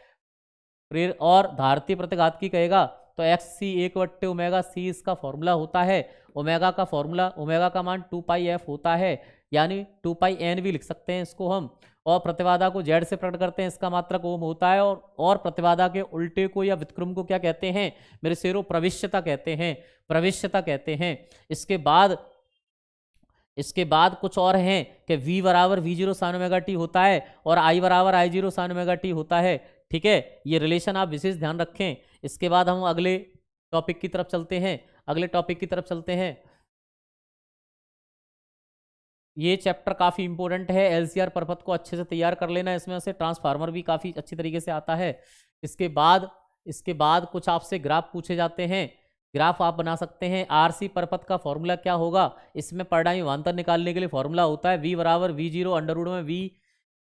और धारतीय प्रतिघात की कहेगा तो XC 1/ωc इसका फॉर्मूला होता है। ओमेगा का फॉर्मूला, ओमेगा का मान 2πf होता है, यानी 2πn भी लिख सकते हैं इसको हम। और प्रतिबाधा को Z से प्रकट करते हैं, इसका मात्रक ओम होता है। और प्रतिबाधा के उल्टे को या व्युत्क्रम को क्या कहते हैं मेरे शेरों, प्रवेश्यता कहते हैं, प्रवेश्यता कहते हैं। इसके बाद कुछ और हैं कि V बराबर V0 sin ωt होता है और I बराबर I0 sin ωt होता है, ठीक है। ये रिलेशन आप विशेष ध्यान रखें। इसके बाद हम अगले टॉपिक की तरफ चलते हैं। ये चैप्टर काफी इंपॉर्टेंट है, LCR परपथ को अच्छे से तैयार कर लेना, इसमें से ट्रांसफार्मर भी काफी अच्छी तरीके से आता है। इसके बाद कुछ आपसे ग्राफ पूछे जाते हैं, ग्राफ आप बना सकते हैं। आरसी परपथ का फॉर्मूला क्या होगा, इसमें परिणामी विभवांतर निकालने के लिए फॉर्मूला होता है v बराबर v0 अंडर रूट में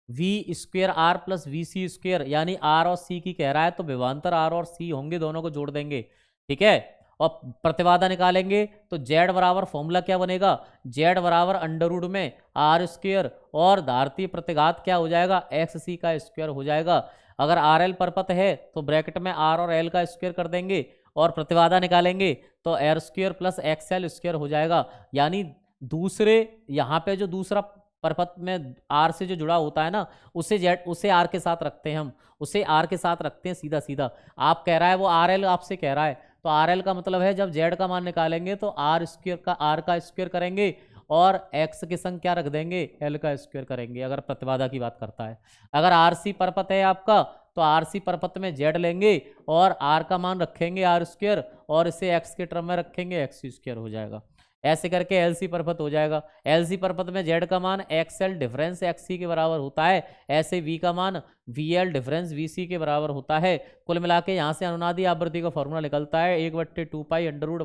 v square R plus V C square, यानी आर और सी की कह रहा है तो विभवांतर आर और सी होंगे, दोनों को जोड़ देंगे, ठीक है। और प्रतिबाधा निकालेंगे तो जेड बराबर फॉर्मूला क्या बनेगा, जेड बराबर अंडर रूट में आर स्क्वेयर और धारतीय प्रतिघात क्या हो जाएगा, एक्स सी का स्क्वायर हो जाएगा। अगर आर एल परपथ है तो ब्रैकेट में आर और एल का स्क्वायर कर देंगे और प्रतिबाधा निकालेंगे तो एर square plus x L square हो जाएगा। यानी दूसरे यहाँ पे जो दूसरा परपथ में आर से जो जुड़ा होता है ना, उसे जेड उसे आर के साथ रखते हैं, हम उसे आर के साथ रखते हैं सीधा सीधा। आप कह रहा है वो आर एल आपसे कह रहा है, तो आर एल का मतलब है जब जेड का मान निकालेंगे तो आर स्क्वायर का आर का स्क्वायर करेंगे और एक्स के संग क्या रख देंगे, एल का स्क्वायर करेंगे, अगर प्रतिबाधा की बात करता है। अगर आर सी परपथ है आपका तो आर सी परपथ में जेड लेंगे और आर का मान रखेंगे आर स्क्वायर और इसे एक्स के टर्म में रखेंगे, एक्स स्क्वायर हो जाएगा। ऐसे करके एलसी परपथ हो जाएगा। एलसी परपथ में जेड का मान एक्सएल डिफरेंस एक्ससी के बराबर होता है, ऐसे वी का मान वीएल डिफरेंस वीसी के बराबर होता है। कुल मिला के यहाँ से अनुनादी आवृत्ति का फॉर्मूला निकलता है 1/2 पाई अंडर रूट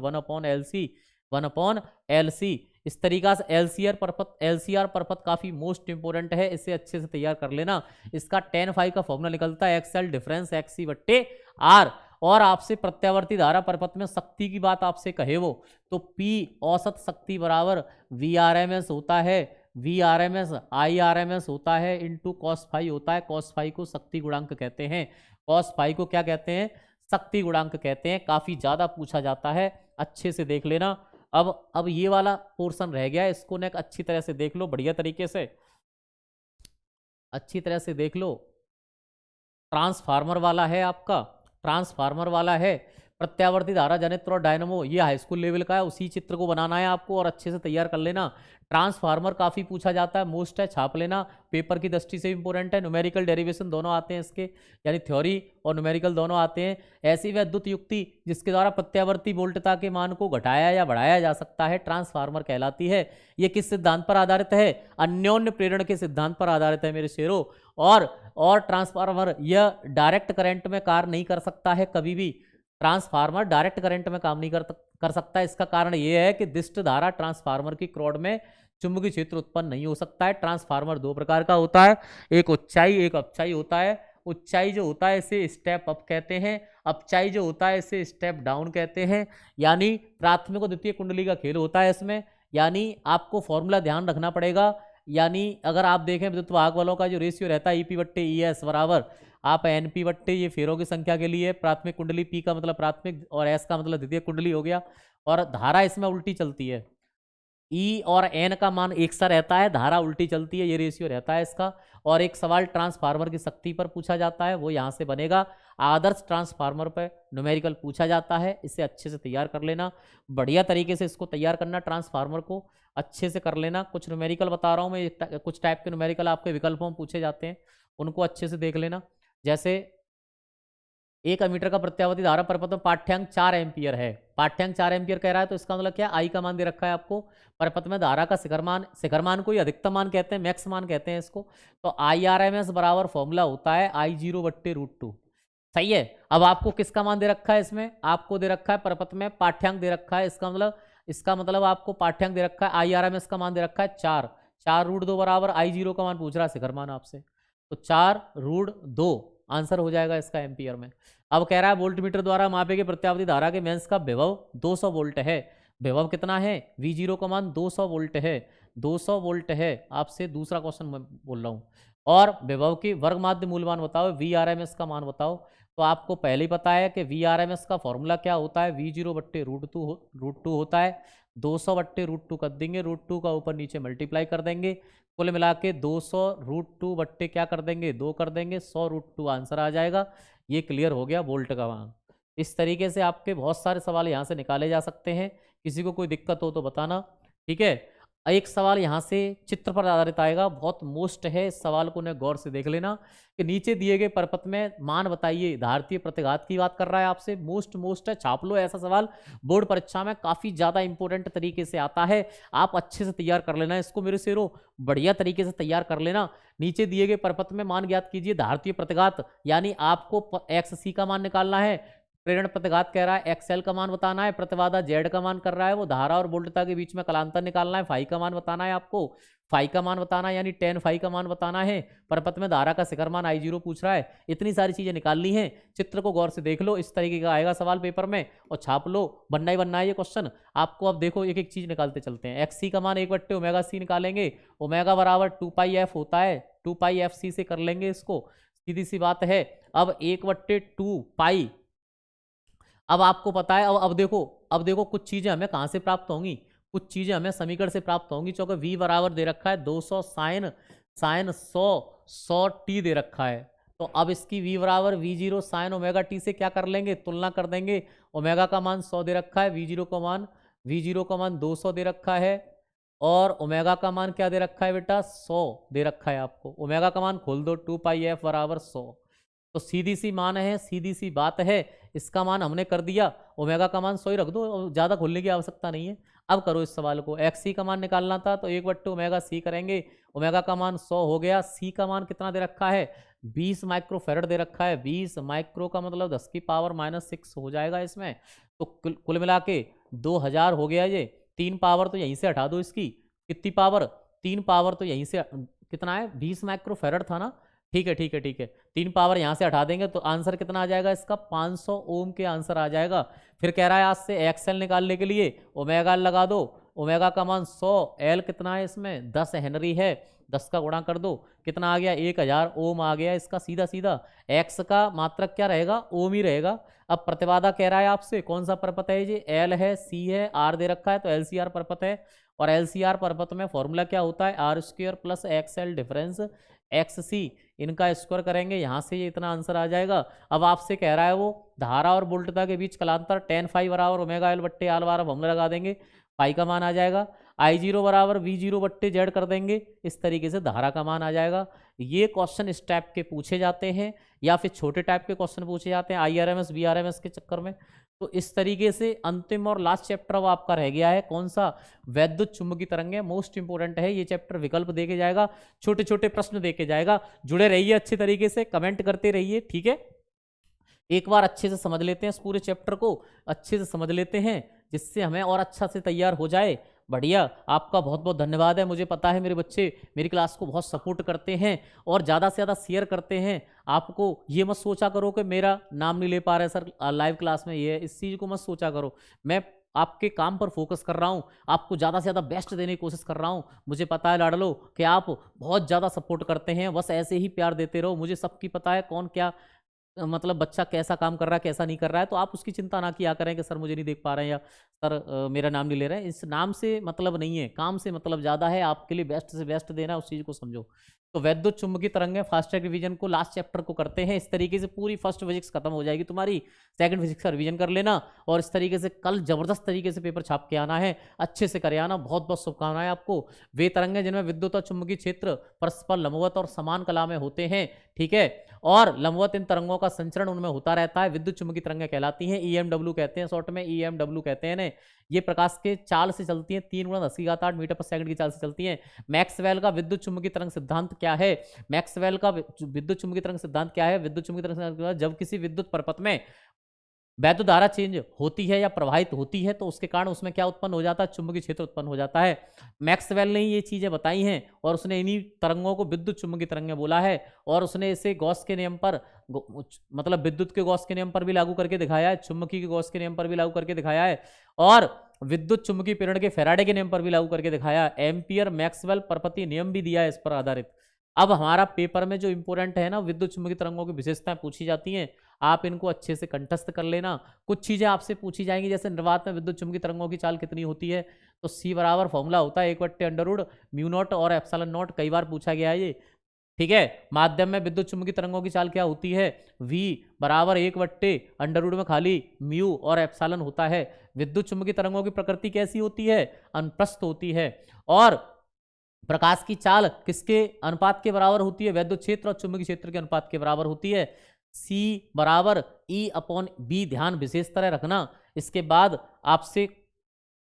1/LC। इस तरीका से एलसीआर परपथ काफी मोस्ट इंपोर्टेंट है, इसे अच्छे से तैयार कर लेना। इसका tan फाई का फॉर्मूला निकलता है एक्सएल डिफरेंस एक्ससी बट्टे आर। और आपसे प्रत्यावर्ती धारा परपथ में शक्ति की बात आपसे कहे वो, तो P औसत शक्ति बराबर VRMS होता है, VRMS IRMS होता है इंटू कॉस फाई होता है। कॉस फाई को शक्ति गुणांक कहते हैं, कॉस फाई को क्या कहते हैं, शक्ति गुणांक कहते हैं। काफी ज्यादा पूछा जाता है, अच्छे से देख लेना। अब ये वाला पोर्शन रह गया, इसको ने अच्छी तरह से देख लो, बढ़िया तरीके से अच्छी तरह से देख लो। ट्रांसफार्मर वाला है आपका, ट्रांसफार्मर वाला है, प्रत्यावर्ती धारा जनित्र और डायनमो, ये हाई स्कूल लेवल का है, उसी चित्र को बनाना है आपको और अच्छे से तैयार कर लेना। ट्रांसफार्मर काफी पूछा जाता है, मोस्ट है, छाप लेना, पेपर की दृष्टि से इंपॉर्टेंट है। न्यूमेरिकल डेरिवेशन दोनों आते हैं इसके, यानी थ्योरी और न्यूमेरिकल दोनों आते हैं। ऐसी वैद्युत युक्ति जिसके द्वारा प्रत्यावर्ती वोल्टता के मान को घटाया या बढ़ाया जा सकता है ट्रांसफार्मर कहलाती है। ये किस सिद्धांत पर आधारित है, अन्योन्य प्रेरण के सिद्धांत पर आधारित है मेरे शेरों। और ट्रांसफार्मर यह डायरेक्ट करंट में कार्य नहीं कर सकता है कभी भी, ट्रांसफार्मर डायरेक्ट करंट में काम नहीं कर सकता। इसका कारण यह है कि दिष्ट धारा ट्रांसफार्मर की क्रोड में चुंबकीय क्षेत्र उत्पन्न नहीं हो सकता है। ट्रांसफार्मर दो प्रकार का होता है, एक उच्चाई एक अपचाई होता है। उच्चाई जो होता है इसे स्टेप अप कहते हैं, अपचाई जो होता है इसे स्टेप डाउन कहते हैं। यानी प्राथमिक और द्वितीय कुंडली का खेल होता है इसमें। यानी आपको फॉर्मूला ध्यान रखना पड़ेगा। यानी अगर आप देखें विद्युत वाहक बलों का जो रेशियो रहता है ईपी बट्टे ईएस बराबर आप एनपी बट्टे ये फेरों की संख्या के लिए, प्राथमिक कुंडली पी का मतलब प्राथमिक और एस का मतलब द्वितीय कुंडली हो गया, और धारा इसमें उल्टी चलती है। ई और एन का मान एक सा रहता है, धारा उल्टी चलती है, ये रेशियो रहता है इसका। और एक सवाल ट्रांसफार्मर की शक्ति पर पूछा जाता है, वो यहाँ से बनेगा। आदर्श ट्रांसफार्मर पर न्यूमेरिकल पूछा जाता है, इसे अच्छे से तैयार कर लेना, बढ़िया तरीके से इसको तैयार करना, ट्रांसफार्मर को अच्छे से कर लेना। कुछ न्यूमेरिकल बता रहा हूँ मैं, कुछ टाइप के न्यूमेरिकल आपके विकल्पों में पूछे जाते हैं, उनको अच्छे से देख लेना। जैसे 1 मीटर का प्रत्यावर्ती धारा परपथ में पाठ्यांक 4 एम्पियर है, पाठ्यांक 4 एम्पियर कह रहा है, तो इसका मतलब क्या, आई का मान दे रखा है आपको। परपथ में धारा का शिखर मान को ही अधिकतम मान कहते हैं, मैक्स मान कहते हैं इसको। तो IRMS बराबर फॉर्मूला होता है I0/√2, सही है। अब आपको किसका मान दे रखा है, इसमें आपको दे रखा है परपथ में पाठ्यांक दे रखा है, इसका मतलब आपको पाठ्यांक दे रखा है, IRMS का मान दे रखा है 4/√2 बराबर I0 का मान पूछ रहा है शिखर मान आपसे, तो 4/2 आंसर हो जाएगा इसका एम्पियर में। अब कह रहा है वोल्ट मीटर द्वारा मापे गए प्रत्यावर्ती धारा के मेंस का विभव 200 वोल्ट है। विभव कितना है, V0 का मान 200 वोल्ट है, 200 वोल्ट है। आपसे दूसरा क्वेश्चन मैं बोल रहा हूँ। और विभव की वर्ग माध्य मूलमान बताओ, VRMS का मान बताओ। तो आपको पहले ही पता है कि VRMS का फॉर्मूला क्या होता है, V0/√2 होता है। 200/√2 कर देंगे, √2 का ऊपर नीचे मल्टीप्लाई कर देंगे, कुल मिला के 200√2 बट्टे क्या कर देंगे, 2 कर देंगे, 100√2 आंसर आ जाएगा। ये क्लियर हो गया वोल्ट का मान। इस तरीके से आपके बहुत सारे सवाल यहाँ से निकाले जा सकते हैं, किसी को कोई दिक्कत हो तो बताना, ठीक है। एक सवाल यहाँ से चित्र पर आधारित आएगा, बहुत मोस्ट है, इस सवाल को ने गौर से देख लेना कि नीचे दिए गए परपथ में मान बताइए, धारतीय प्रतिघात की बात कर रहा है आपसे, मोस्ट है, छाप लो ऐसा सवाल, बोर्ड परीक्षा में काफी ज्यादा इंपॉर्टेंट तरीके से आता है। आप अच्छे से तैयार कर लेना इसको मेरे शेरों, बढ़िया तरीके से तैयार कर लेना। नीचे दिए गए परपथ में मान ज्ञात कीजिए, धारतीय प्रतिघात, यानी आपको XC का मान निकालना है, प्रेरण प्रतिघात कह रहा है, एक्सएल का मान बताना है, प्रतिबाधा जेड का मान कर रहा है वो, धारा और वोल्टता के बीच में कलांतर निकालना है, फाई का मान बताना है आपको, फाई का मान बताना है यानी टेन फाई का मान बताना है, परपथ में धारा का शिखर मान I0 पूछ रहा है। इतनी सारी चीजें निकालनी है, चित्र को गौर से देख लो, इस तरीके का आएगा सवाल पेपर में और छाप लो, बनना ही बनना है ये क्वेश्चन आपको। अब देखो एक एक चीज निकालते चलते हैं। एक्स सी का मान 1/ओमेगा c निकालेंगे, ओमेगा बराबर 2πf होता है, 2πfc से कर लेंगे इसको, सीधी सी बात है। अब 1/2π, अब आपको पता है, अब देखो कुछ चीजें हमें कहां से प्राप्त होंगी, कुछ चीजें हमें समीकरण से प्राप्त होंगी, क्योंकि v बराबर दे रखा है 200 साइन 100 टी दे रखा है। तो अब इसकी v बराबर v0 साइन ओमेगा टी से क्या कर लेंगे, तुलना कर देंगे। ओमेगा का मान 100 दे रखा है, v0 का मान 200 दे रखा है, और ओमेगा का मान क्या दे रखा है बेटा, 100 दे रखा है आपको। ओमेगा का मान खोल दो, 2πf बराबर 100। तो सीधी सी मान है, सीधी सी बात है, इसका मान हमने कर दिया, ओमेगा का मान 100 ही रख दो, ज्यादा खोलने की आवश्यकता नहीं है। अब करो इस सवाल को, एक्स सी का मान निकालना था तो 1/ओमेगा c करेंगे, ओमेगा का मान 100 हो गया, सी का मान कितना दे रखा है, 20 माइक्रोफेरेड दे रखा है, 20 माइक्रो का मतलब 10 की पावर -6 हो जाएगा इसमें। तो कुल मिला के 2000 हो गया ये। 3 पावर तो यहीं से हटा दो इसकी, कितनी पावर, 3 पावर तो यहीं से कितना है, 20 माइक्रोफेरेड था ना, ठीक है ठीक है ठीक है, 3 पावर यहाँ से हटा देंगे तो आंसर कितना आ जाएगा इसका, 500 ओम के आंसर आ जाएगा। फिर कह रहा है आज से एक्सएल निकालने के लिए ओमेगा लगा दो, ओमेगा का मान 100, एल कितना है इसमें 10 हेनरी है, 10 का गुणा कर दो, कितना आ गया 1000 ओम आ गया इसका सीधा सीधा। एक्स का मात्रक क्या रहेगा, ओम ही रहेगा। अब प्रतिबाधा कह रहा है आपसे कौन सा परपथ है जी, एल है, सी है, आर दे रखा है तो एलसीआर परपथ है, और एलसीआर परपथ में फॉर्मूला क्या होता है, r² + XL डिफरेंस XC, इनका स्क्वायर करेंगे, यहां से ये इतना आंसर आ जाएगा। अब आपसे कह रहा है वो धारा और वोल्टता के बीच कलांतर tan फाई बराबर ओमेगा एल बट्टे आल बार, हमने लगा देंगे, पाई का मान आ जाएगा, I0 बराबर V0 बट्टे जेड कर देंगे, इस तरीके से धारा का मान आ जाएगा। ये क्वेश्चन इस टाइप के पूछे जाते हैं, या फिर छोटे टाइप के क्वेश्चन पूछे जाते हैं IRMS BRMS के चक्कर में। तो इस तरीके से अंतिम और लास्ट चैप्टर वो आपका रह गया है, कौन सा, वैद्युत चुंबकीय तरंगें, मोस्ट इंपोर्टेंट है ये चैप्टर, विकल्प देके जाएगा, छोटे छोटे प्रश्न देके जाएगा। जुड़े रहिए अच्छी तरीके से, कमेंट करते रहिए, ठीक है। एक बार अच्छे से समझ लेते हैं इस पूरे चैप्टर को, अच्छे से समझ लेते हैं, जिससे हमें और अच्छा से तैयार हो जाए। बढ़िया, आपका बहुत बहुत धन्यवाद है। मुझे पता है मेरे बच्चे मेरी क्लास को बहुत सपोर्ट करते हैं और ज़्यादा से ज़्यादा शेयर करते हैं। आपको ये मत सोचा करो कि मेरा नाम नहीं ले पा रहे सर लाइव क्लास में, ये इस चीज़ को मत सोचा करो। मैं आपके काम पर फोकस कर रहा हूँ, आपको ज़्यादा से ज़्यादा बेस्ट देने की कोशिश कर रहा हूँ। मुझे पता है लाडलो कि आप बहुत ज़्यादा सपोर्ट करते हैं, बस ऐसे ही प्यार देते रहो। मुझे सबकी पता है कौन क्या मतलब बच्चा कैसा काम कर रहा है कैसा नहीं कर रहा है, तो आप उसकी चिंता ना किया करें कि सर मुझे नहीं देख पा रहे हैं या सर मेरा नाम नहीं ले रहे हैं। इस नाम से मतलब नहीं है, काम से मतलब ज़्यादा है। आपके लिए बेस्ट से बेस्ट देना, उस चीज़ को समझो। तो वैद्युत चुंबकीय तरंगें फास्ट ट्रैक रिवीजन को लास्ट चैप्टर को करते हैं। इस तरीके से पूरी फर्स्ट फिजिक्स खत्म हो जाएगी तुम्हारी, सेकंड फिजिक्स का रिवीजन कर लेना, और इस तरीके से कल जबरदस्त तरीके से पेपर छाप के आना है, अच्छे से करे आना। बहुत बहुत शुभकामनाएं आपको। वे तरंगें जिनमें विद्युत और चुंबकीय क्षेत्र परस्पर लंबवत और समान कला में होते हैं, ठीक है, और लंबवत इन तरंगों का संचरण उनमें होता रहता है, विद्युत चुंबकीय तरंगें कहलाती हैं। EMW कहते हैं, शॉर्ट में EMW कहते हैं। ये प्रकाश के चाल से चलती हैं, 3×10⁸ मीटर पर सेकंड की चाल से चलती हैं। मैक्सवेल का विद्युत चुंबकीय तरंग सिद्धांत क्या है? मैक्सवेल का विद्युत चुंबकीय तरंग सिद्धांत क्या है? विद्युत चुंबकीय तरंग सिद्धांत जब किसी विद्युत परपथ में वैद्युत धारा चेंज होती है या प्रवाहित होती है तो उसके कारण उसमें क्या उत्पन्न हो जाता है, चुंबकीय क्षेत्र उत्पन्न हो जाता है। मैक्सवेल ने ये चीजें बताई हैं और उसने इन्हीं तरंगों को विद्युत चुंबकीय तरंगें बोला है, और उसने इसे गॉस के नियम पर मतलब विद्युत के गॉस के नियम पर भी लागू करके दिखाया है, चुंबकीय के गॉस के नियम पर भी लागू करके दिखाया है, और विद्युत चुंबकीय प्रेरण के फैराडे के नियम पर भी लागू करके दिखाया। एम्पियर मैक्सवेल परपति नियम भी दिया है इस पर आधारित। अब हमारा पेपर में जो इंपोर्टेंट है ना, विद्युत चुंबकीय तरंगों की विशेषताएं पूछी जाती हैं, आप इनको अच्छे से कंठस्थ कर लेना। कुछ चीजें आपसे पूछी जाएंगी, जैसे निर्वात में विद्युत चुंबकीय तरंगों की चाल कितनी होती है, तो C बराबर फॉर्मूला होता है 1/√μ0 और ε0, कई बार पूछा गया है ये, ठीक है। माध्यम में विद्युत चुंबकीय तरंगों की चाल क्या होती है, V बराबर 1/√, में खाली म्यू और एप्सिलॉन होता है। विद्युत चुंबकीय तरंगों की प्रकृति कैसी होती है, अनुप्रस्थ होती है, और प्रकाश की चाल किसके अनुपात के बराबर होती है, वैद्युत क्षेत्र और चुंबकीय क्षेत्र के अनुपात के बराबर होती है। C बराबर E/B, ध्यान विशेष तरह रखना। इसके बाद आपसे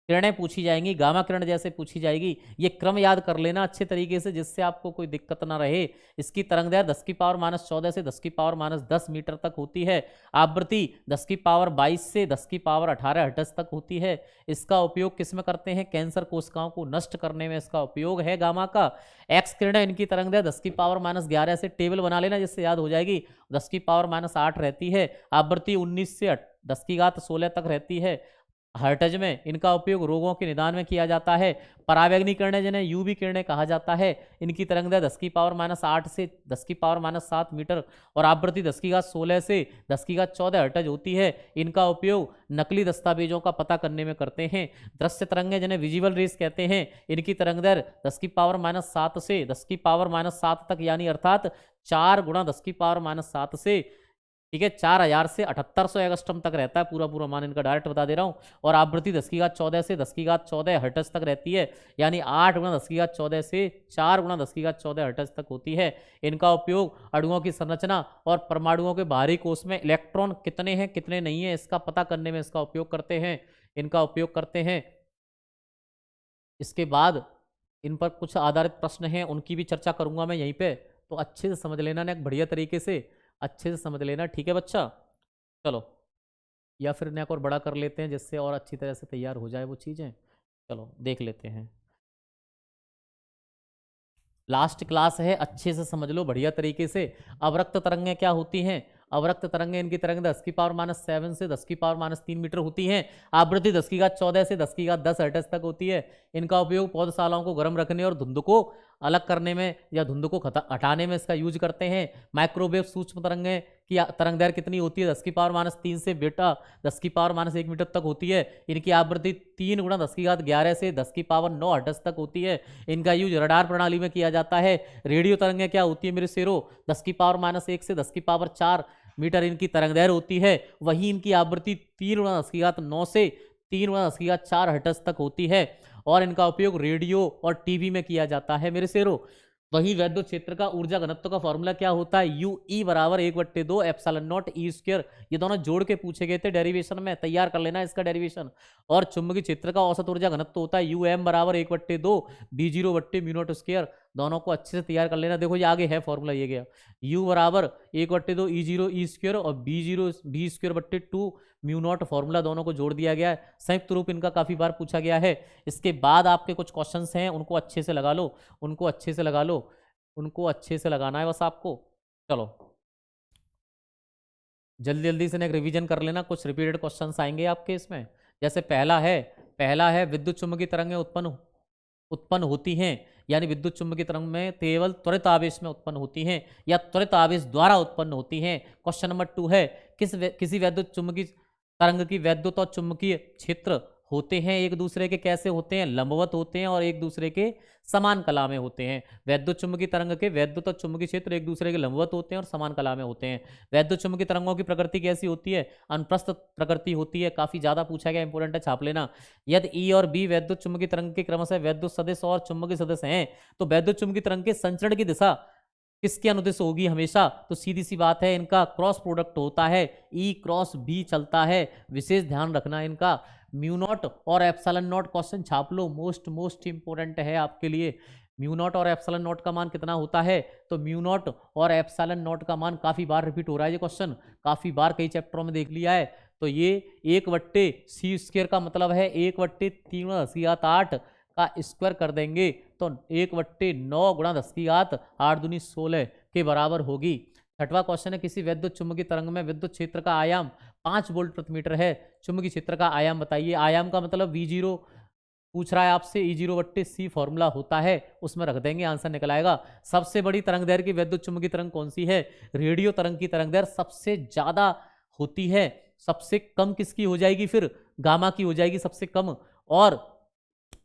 किरणें पूछी जाएंगी, गामा किरण जैसे पूछी जाएगी। ये क्रम याद कर लेना अच्छे तरीके से, जिससे आपको कोई दिक्कत ना रहे। इसकी तरंग दैर्घ्य 10⁻14 से 10⁻10 मीटर तक होती है। आवृत्ति 10⁻22 से 10⁻18 हर्ट्ज तक होती है। इसका उपयोग किस में करते हैं? कैंसर कोशिकाओं को नष्ट करने में इसका उपयोग है गामा का। एक्स किरणें, इनकी तरंग दैर्घ्य 10⁻11 से, टेबल बना लेना जिससे याद हो जाएगी, 10⁻8 रहती है। आवृत्ति 19 से 10⁻16 तक रहती है हर्ट्ज में। इनका उपयोग रोगों के निदान में किया जाता है। परावैंगनी किरणें, जिन्हें यूवी किरणें कहा जाता है, इनकी तरंगदैर्घ्य 10⁻8 से 10⁻7 मीटर और आवृत्ति 10⁻16 से 10⁻14 हर्ट्ज होती है। इनका उपयोग नकली दस्तावेजों का पता करने में करते हैं। दृश्य तरंगें, जिन्हें विजिबल रेस कहते हैं, इनकी तरंगदैर्घ्य 10⁻7 से 10⁻7 तक, यानी अर्थात 4 × 10⁻7 से, ठीक है, 4000 से 7800 एंगस्ट्रॉम तक रहता है। पूरा पूरा मान इनका डायरेक्ट बता दे रहा हूँ। और आवृत्ति 10⁻14 से 10⁻14 हर्ट्ज तक रहती है, यानी 8 × 10⁻14 से 4 × 10⁻14 हर्ट्ज तक होती है। इनका उपयोग अणुओं की संरचना और परमाणुओं के बाहरी कोश में इलेक्ट्रॉन कितने हैं कितने नहीं है इसका पता करने में इसका उपयोग करते हैं, इनका उपयोग करते हैं। इसके बाद इन पर कुछ आधारित प्रश्न हैं, उनकी भी चर्चा करूंगा मैं यहीं पे, तो अच्छे से समझ लेना ना, एक बढ़िया तरीके से अच्छे से समझ लेना, ठीक है बच्चा। चलो, या फिर नेक और बड़ा कर लेते हैं जिससे और अच्छी तरह से तैयार हो जाए वो चीज़ें। चलो देख लेते हैं। लास्ट क्लास है, अच्छे से समझ लो बढ़िया तरीके से। अवरक्त तरंगें क्या होती हैं? अवरक्त तरंगें, इनकी तरंग 10⁻7 से 10⁻3 मीटर होती हैं। आवृत्ति 10⁻14 से 10⁻10 हर्ट्ज तक होती है। इनका उपयोग पौधशालाओं को गर्म रखने और धुंध को अलग करने में या धुंध को हटाने में इसका यूज करते हैं। माइक्रोवेव सूक्ष्म तरंगें की तरंग दैर्घ्य कितनी होती है? 10⁻3 से बेटा 10⁻1 मीटर तक होती है। इनकी आवृत्ति 3 × 10⁻11 से 10⁻9 हर्ट्ज तक होती है। इनका यूज रडार प्रणाली में किया जाता है। रेडियो तरंगें क्या होती है मेरे शेरों? 10⁻1 से 10⁻4 मीटर इनकी तरंग दैर्घ्य होती है। वहीं इनकी आवृत्ति 3 × 10⁹ से 3 × 10⁴ हर्ट्ज तक होती है और इनका उपयोग रेडियो और टीवी में किया जाता है मेरे शेरों। वही वैद्युत क्षेत्र का ऊर्जा घनत्व का फॉर्मूला क्या होता है? यू ई बराबर 1/2 एप्सिलॉन नॉट ई स्क्वायर। ये दोनों जोड़ के पूछे गए थे डेरिवेशन में, तैयार कर लेना इसका डेरिवेशन। और चुंबकीय क्षेत्र का औसत ऊर्जा घनत्व होता है यू एम बराबर 1/2 B0/μ0 स्क्वायर। दोनों को अच्छे से तैयार कर लेना। देखो ये आगे है फॉर्मूला, ये गया u बराबर 1/2 E0 ई स्क्वायर और B0 B स्क्वायर/2 μ0 फॉर्मूला, दोनों को जोड़ दिया गया है। संयुक्त रूप इनका काफी बार पूछा गया है। इसके बाद आपके कुछ क्वेश्चंस हैं, उनको अच्छे से लगा लो, उनको अच्छे से लगा लो, उनको अच्छे से लगाना है बस आपको। चलो जल्दी जल्दी से एक रिवीजन कर लेना, कुछ रिपीटेड क्वेश्चंस आएंगे आपके इसमें। जैसे पहला है विद्युत चुम्बकीय तरंगें उत्पन्न होती हैं, यानी विद्युत चुम्बकीय तरंग में केवल त्वरित आवेश में उत्पन्न होती हैं या त्वरित आवेश द्वारा उत्पन्न होती हैं। क्वेश्चन नंबर 2 है किसी वैद्युत चुम्बकीय तरंग की वैद्युत और चुम्बकीय क्षेत्र होते हैं एक दूसरे के कैसे होते हैं? लंबवत होते हैं और एक दूसरे के समान कला में होते हैं। वैद्युत चुम्बकीय तरंग के वैद्युत और चुम्बकीय क्षेत्र एक दूसरे के लंबवत होते हैं और समान कला में होते हैं। वैद्युत चुम्बकीय तरंगों की प्रकृति कैसी होती है? अनुप्रस्थ प्रकृति होती है। काफी ज्यादा पूछा गया, इंपोर्टेंट है, छाप लेना। यदि ई और बी वैद्युत चुम्बकीय तरंग के क्रमशः वैद्युत सदिश और चुम्बकीय सदिश हैं, तो वैद्युत चुम्बकीय तरंग के संचरण की दिशा किसके अनुदिश होगी हमेशा? तो सीधी सी बात है, इनका क्रॉस प्रोडक्ट होता है, ई क्रॉस बी चलता है। विशेष ध्यान रखना इनका। μ0 और एप्सिलॉन नॉट क्वेश्चन छाप लो, मोस्ट इंपोर्टेंट है आपके लिए। μ0 और एप्सिलॉन नॉट का मान कितना होता है? तो म्यू0 और एप्सिलॉन नॉट का मान काफी बार रिपीट हो रहा है, ये क्वेश्चन काफी बार कई चैप्टरों में देख लिया है। तो ये 1/c स्क्वायर का मतलब है 1/3×10⁸ का स्क्वायर कर देंगे तो 1/9 × 10⁸ 8 दूनी 16 के बराबर होगी। छठवां क्वेश्चन है किसी वैद्युत चुम्बकीय तरंग में विद्युत क्षेत्र का आयाम 5 वोल्ट प्रति मीटर है। चुम्बकीय क्षेत्र का आयाम बताइए। आयाम का मतलब V0 पूछ रहा है आपसे, E0/c फॉर्मूला होता है, उसमें रख देंगे, आंसर निकल आएगा। सबसे बड़ी तरंग दैर्घ्य की वैद्युत चुम्बकीय तरंग कौन सी है? रेडियो तरंग की तरंग दैर्घ्य सबसे ज्यादा होती है। सबसे कम किसकी हो जाएगी? फिर गामा की हो जाएगी सबसे कम। और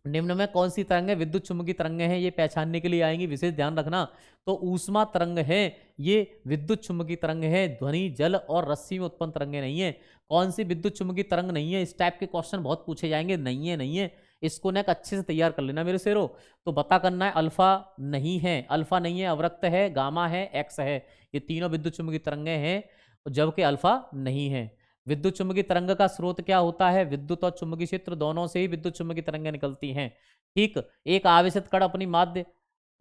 निम्न में कौन सी तरंगें विद्युत चुम्बकीय तरंगें हैं, ये पहचानने के लिए आएंगी, विशेष ध्यान रखना। तो ऊष्मा तरंग है, ये विद्युत चुम्बकीय तरंग है, ध्वनि जल और रस्सी में उत्पन्न तरंगें नहीं है। कौन सी विद्युत चुम्बकीय तरंग नहीं है? इस टाइप के क्वेश्चन बहुत पूछे जाएंगे, नहीं है। इसको ना अच्छे से तैयार कर लेना मेरे शेरों। तो बता करना है, अल्फा नहीं है, अल्फा नहीं है, अवरक्त है, गामा है, एक्स है, ये तीनों विद्युत चुम्बकीय तरंगें हैं, जबकि अल्फा नहीं है। विद्युत चुम्बकीय तरंग का स्रोत क्या होता है? विद्युत और चुम्बकीय क्षेत्र दोनों से ही विद्युत चुम्बकीय तरंगें निकलती हैं। ठीक, एक आवेशित कण अपनी माध्य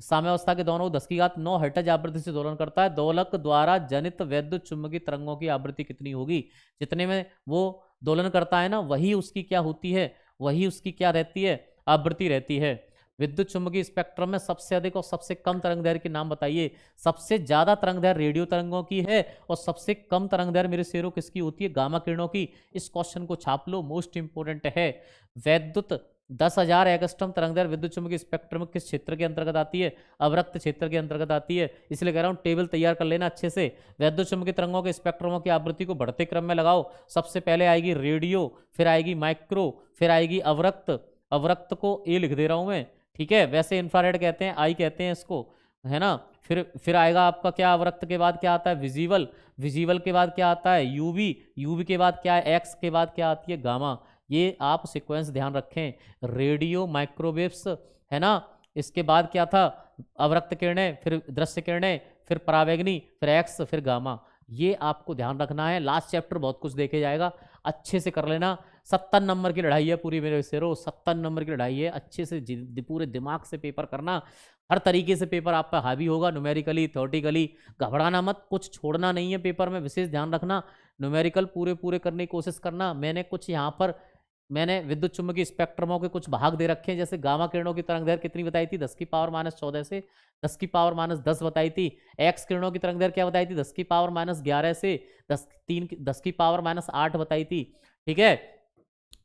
साम्यावस्था के दोनों 10⁹ हर्ट्ज आवृत्ति से दोलन करता है। दोलक द्वारा जनित वैद्युत चुम्बकीय तरंगों की आवृत्ति कितनी होगी? जितने में वो दोलन करता है ना, वही उसकी क्या होती है, वही उसकी क्या रहती है, आवृत्ति रहती है। विद्युत चुम्बकीय स्पेक्ट्रम में सबसे अधिक और सबसे कम तरंग दैर्घ्य के नाम बताइए। सबसे ज्यादा तरंग दैर्घ्य रेडियो तरंगों की है और सबसे कम तरंग दैर्घ्य मेरे शेरों किसकी होती है? गामा किरणों की। इस क्वेश्चन को छाप लो, मोस्ट इंपोर्टेंट है। वैद्युत 10,000 एंगस्ट्रॉम तरंग दैर्घ्य विद्युत चुम्बकीय स्पेक्ट्रम किस क्षेत्र के अंतर्गत आती है? अवरक्त क्षेत्र के अंतर्गत आती है। इसलिए कह रहा हूं टेबल तैयार कर लेना अच्छे से। वैद्युत चुम्बकीय तरंगों के स्पेक्ट्रमों की आवृत्ति को बढ़ते क्रम में लगाओ। सबसे पहले आएगी रेडियो, फिर आएगी माइक्रो, फिर आएगी अवरक्त। अवरक्त को ए लिख दे रहा हूं मैं, ठीक है। वैसे इंफ्रारेड कहते हैं, आई कहते हैं इसको, है ना। फिर आएगा आपका क्या, अवरक्त के बाद क्या आता है? विजिबल। विजिबल के बाद क्या आता है? यूवी। यूवी के बाद क्या है? एक्स के बाद क्या आती है? गामा। ये आप सीक्वेंस ध्यान रखें, रेडियो, माइक्रोवेव्स, है ना। इसके बाद क्या था? अवरक्त किरणें, फिर दृश्य किरणें, फिर परावैगनी, फिर एक्स, फिर गामा। ये आपको ध्यान रखना है। लास्ट चैप्टर बहुत कुछ देखे जाएगा, अच्छे से कर लेना। 70 नंबर की लड़ाई है पूरी मेरे शेरों, 70 नंबर की लड़ाई है। अच्छे से पूरे दिमाग से पेपर करना, हर तरीके से पेपर आप पर हावी होगा, न्यूमेरिकली, थ्योरेटिकली। घबराना मत, कुछ छोड़ना नहीं है पेपर में, विशेष ध्यान रखना। न्यूमेरिकल पूरे पूरे करने की कोशिश करना। मैंने विद्युत चुम्बकीय स्पेक्ट्रमों के कुछ भाग दे रखे हैं, जैसे गामा किरणों की तरंग दैर्घ्य कितनी बताई थी? 10⁻14 से 10⁻10 बताई थी। एक्स किरणों की तरंग दैर्घ्य क्या बताई थी? 10⁻11 से 10⁻8 बताई थी, ठीक है।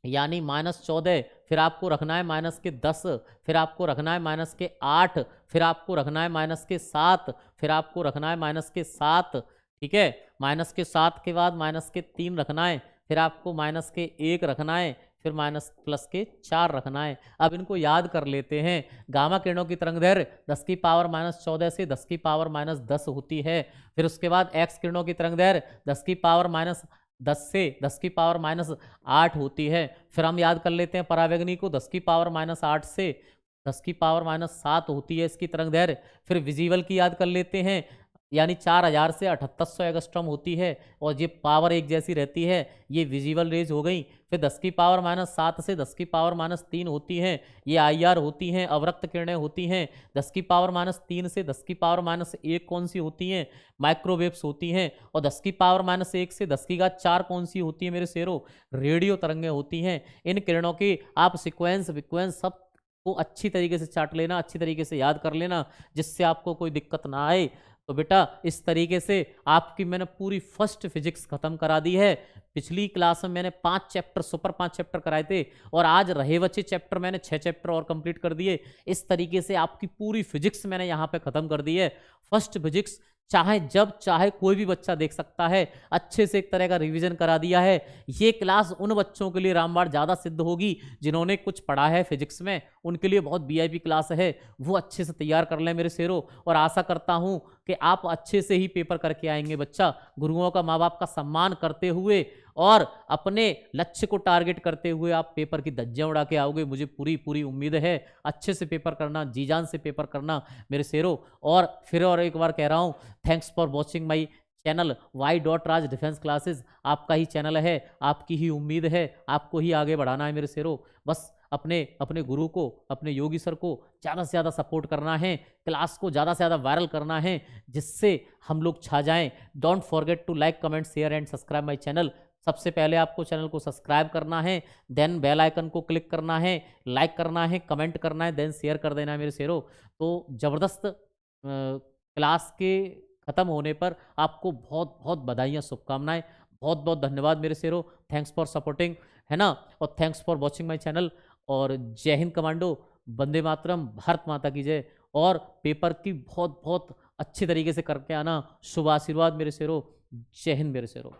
यानी -14, फिर आपको रखना है -10, फिर आपको रखना है -8, फिर आपको रखना है -7, फिर आपको रखना है -7, ठीक है। -7 के बाद -3 रखना है, फिर आपको -1 रखना है, फिर +4 रखना है। अब इनको याद कर लेते हैं। गामा किरणों की तरंग दैर्घ्य 10⁻14 से 10⁻10 होती है। फिर उसके बाद एक्स किरणों की तरंग दैर्घ्य 10⁻10 से 10⁻8 होती है। फिर हम याद कर लेते हैं परावैगनी को, 10⁻8 से 10⁻7 होती है इसकी तरंग दैर्घ्य। फिर विजिबल की याद कर लेते हैं, यानी 4000 से 7800 एंगस्ट्रॉम होती है और ये पावर एक जैसी रहती है। ये विजिबल रेज हो गई। फिर 10⁻7 से 10⁻3 होती हैं, ये IR होती हैं, अवरक्त किरणें होती हैं। 10⁻3 से 10⁻1 कौन सी होती हैं? माइक्रोवेव्स होती हैं। और 10⁻1 से 10⁴ कौन सी होती है मेरे शेरों? रेडियो तरंगें होती हैं। इन किरणों की आप सिक्वेंस विक्वेंस सब को अच्छी तरीके से चाट लेना, अच्छी तरीके से याद कर लेना, जिससे आपको कोई दिक्कत ना आए। तो बेटा इस तरीके से आपकी मैंने पूरी फर्स्ट फिजिक्स खत्म करा दी है। पिछली क्लास में मैंने 5 चैप्टर, सुपर 5 चैप्टर कराए थे और आज रहे बचे चैप्टर मैंने 6 चैप्टर और कंप्लीट कर दिए। इस तरीके से आपकी पूरी फिजिक्स मैंने यहाँ पे खत्म कर दी है। फर्स्ट फिजिक्स चाहे जब चाहे कोई भी बच्चा देख सकता है, अच्छे से एक तरह का रिवीजन करा दिया है। ये क्लास उन बच्चों के लिए रामबाण ज़्यादा सिद्ध होगी जिन्होंने कुछ पढ़ा है फिजिक्स में, उनके लिए बहुत VIP क्लास है। वो अच्छे से तैयार कर लें मेरे शेरों, और आशा करता हूँ कि आप अच्छे से ही पेपर करके आएंगे बच्चा, गुरुओं का, माँ बाप का सम्मान करते हुए और अपने लक्ष्य को टारगेट करते हुए आप पेपर की धज्जियां उड़ा के आओगे। मुझे पूरी पूरी उम्मीद है। अच्छे से पेपर करना, जी जान से पेपर करना मेरे शेरों। और फिर और एक बार कह रहा हूँ, thanks for watching my channel y.raj defence classes. आपका ही चैनल है, आपकी ही उम्मीद है, आपको ही आगे बढ़ाना है मेरे शेरों। बस अपने गुरु को, अपने योगी सर को ज़्यादा से ज़्यादा सपोर्ट करना है, क्लास को ज़्यादा से ज़्यादा वायरल करना है, जिससे हम लोग छा जाएं। Don't forget to like, comment, share and subscribe my channel. सबसे पहले आपको चैनल को सब्सक्राइब करना है, देन बेल आइकन को क्लिक करना है, लाइक करना है, कमेंट करना है, देन शेयर कर देना है मेरे शेरों। तो ज़बरदस्त क्लास के ख़त्म होने पर आपको बहुत बहुत बधाइयाँ, शुभकामनाएं। बहुत बहुत धन्यवाद मेरे शेरों। थैंक्स फॉर सपोर्टिंग, है ना, और thanks for watching my channel. और जय हिंद कमांडो, वंदे मातरम, भारत माता की जय। और पेपर की बहुत बहुत अच्छी तरीके से करके आना। शुभ आशीर्वाद मेरे शेरों। जय हिंद मेरे शेरों।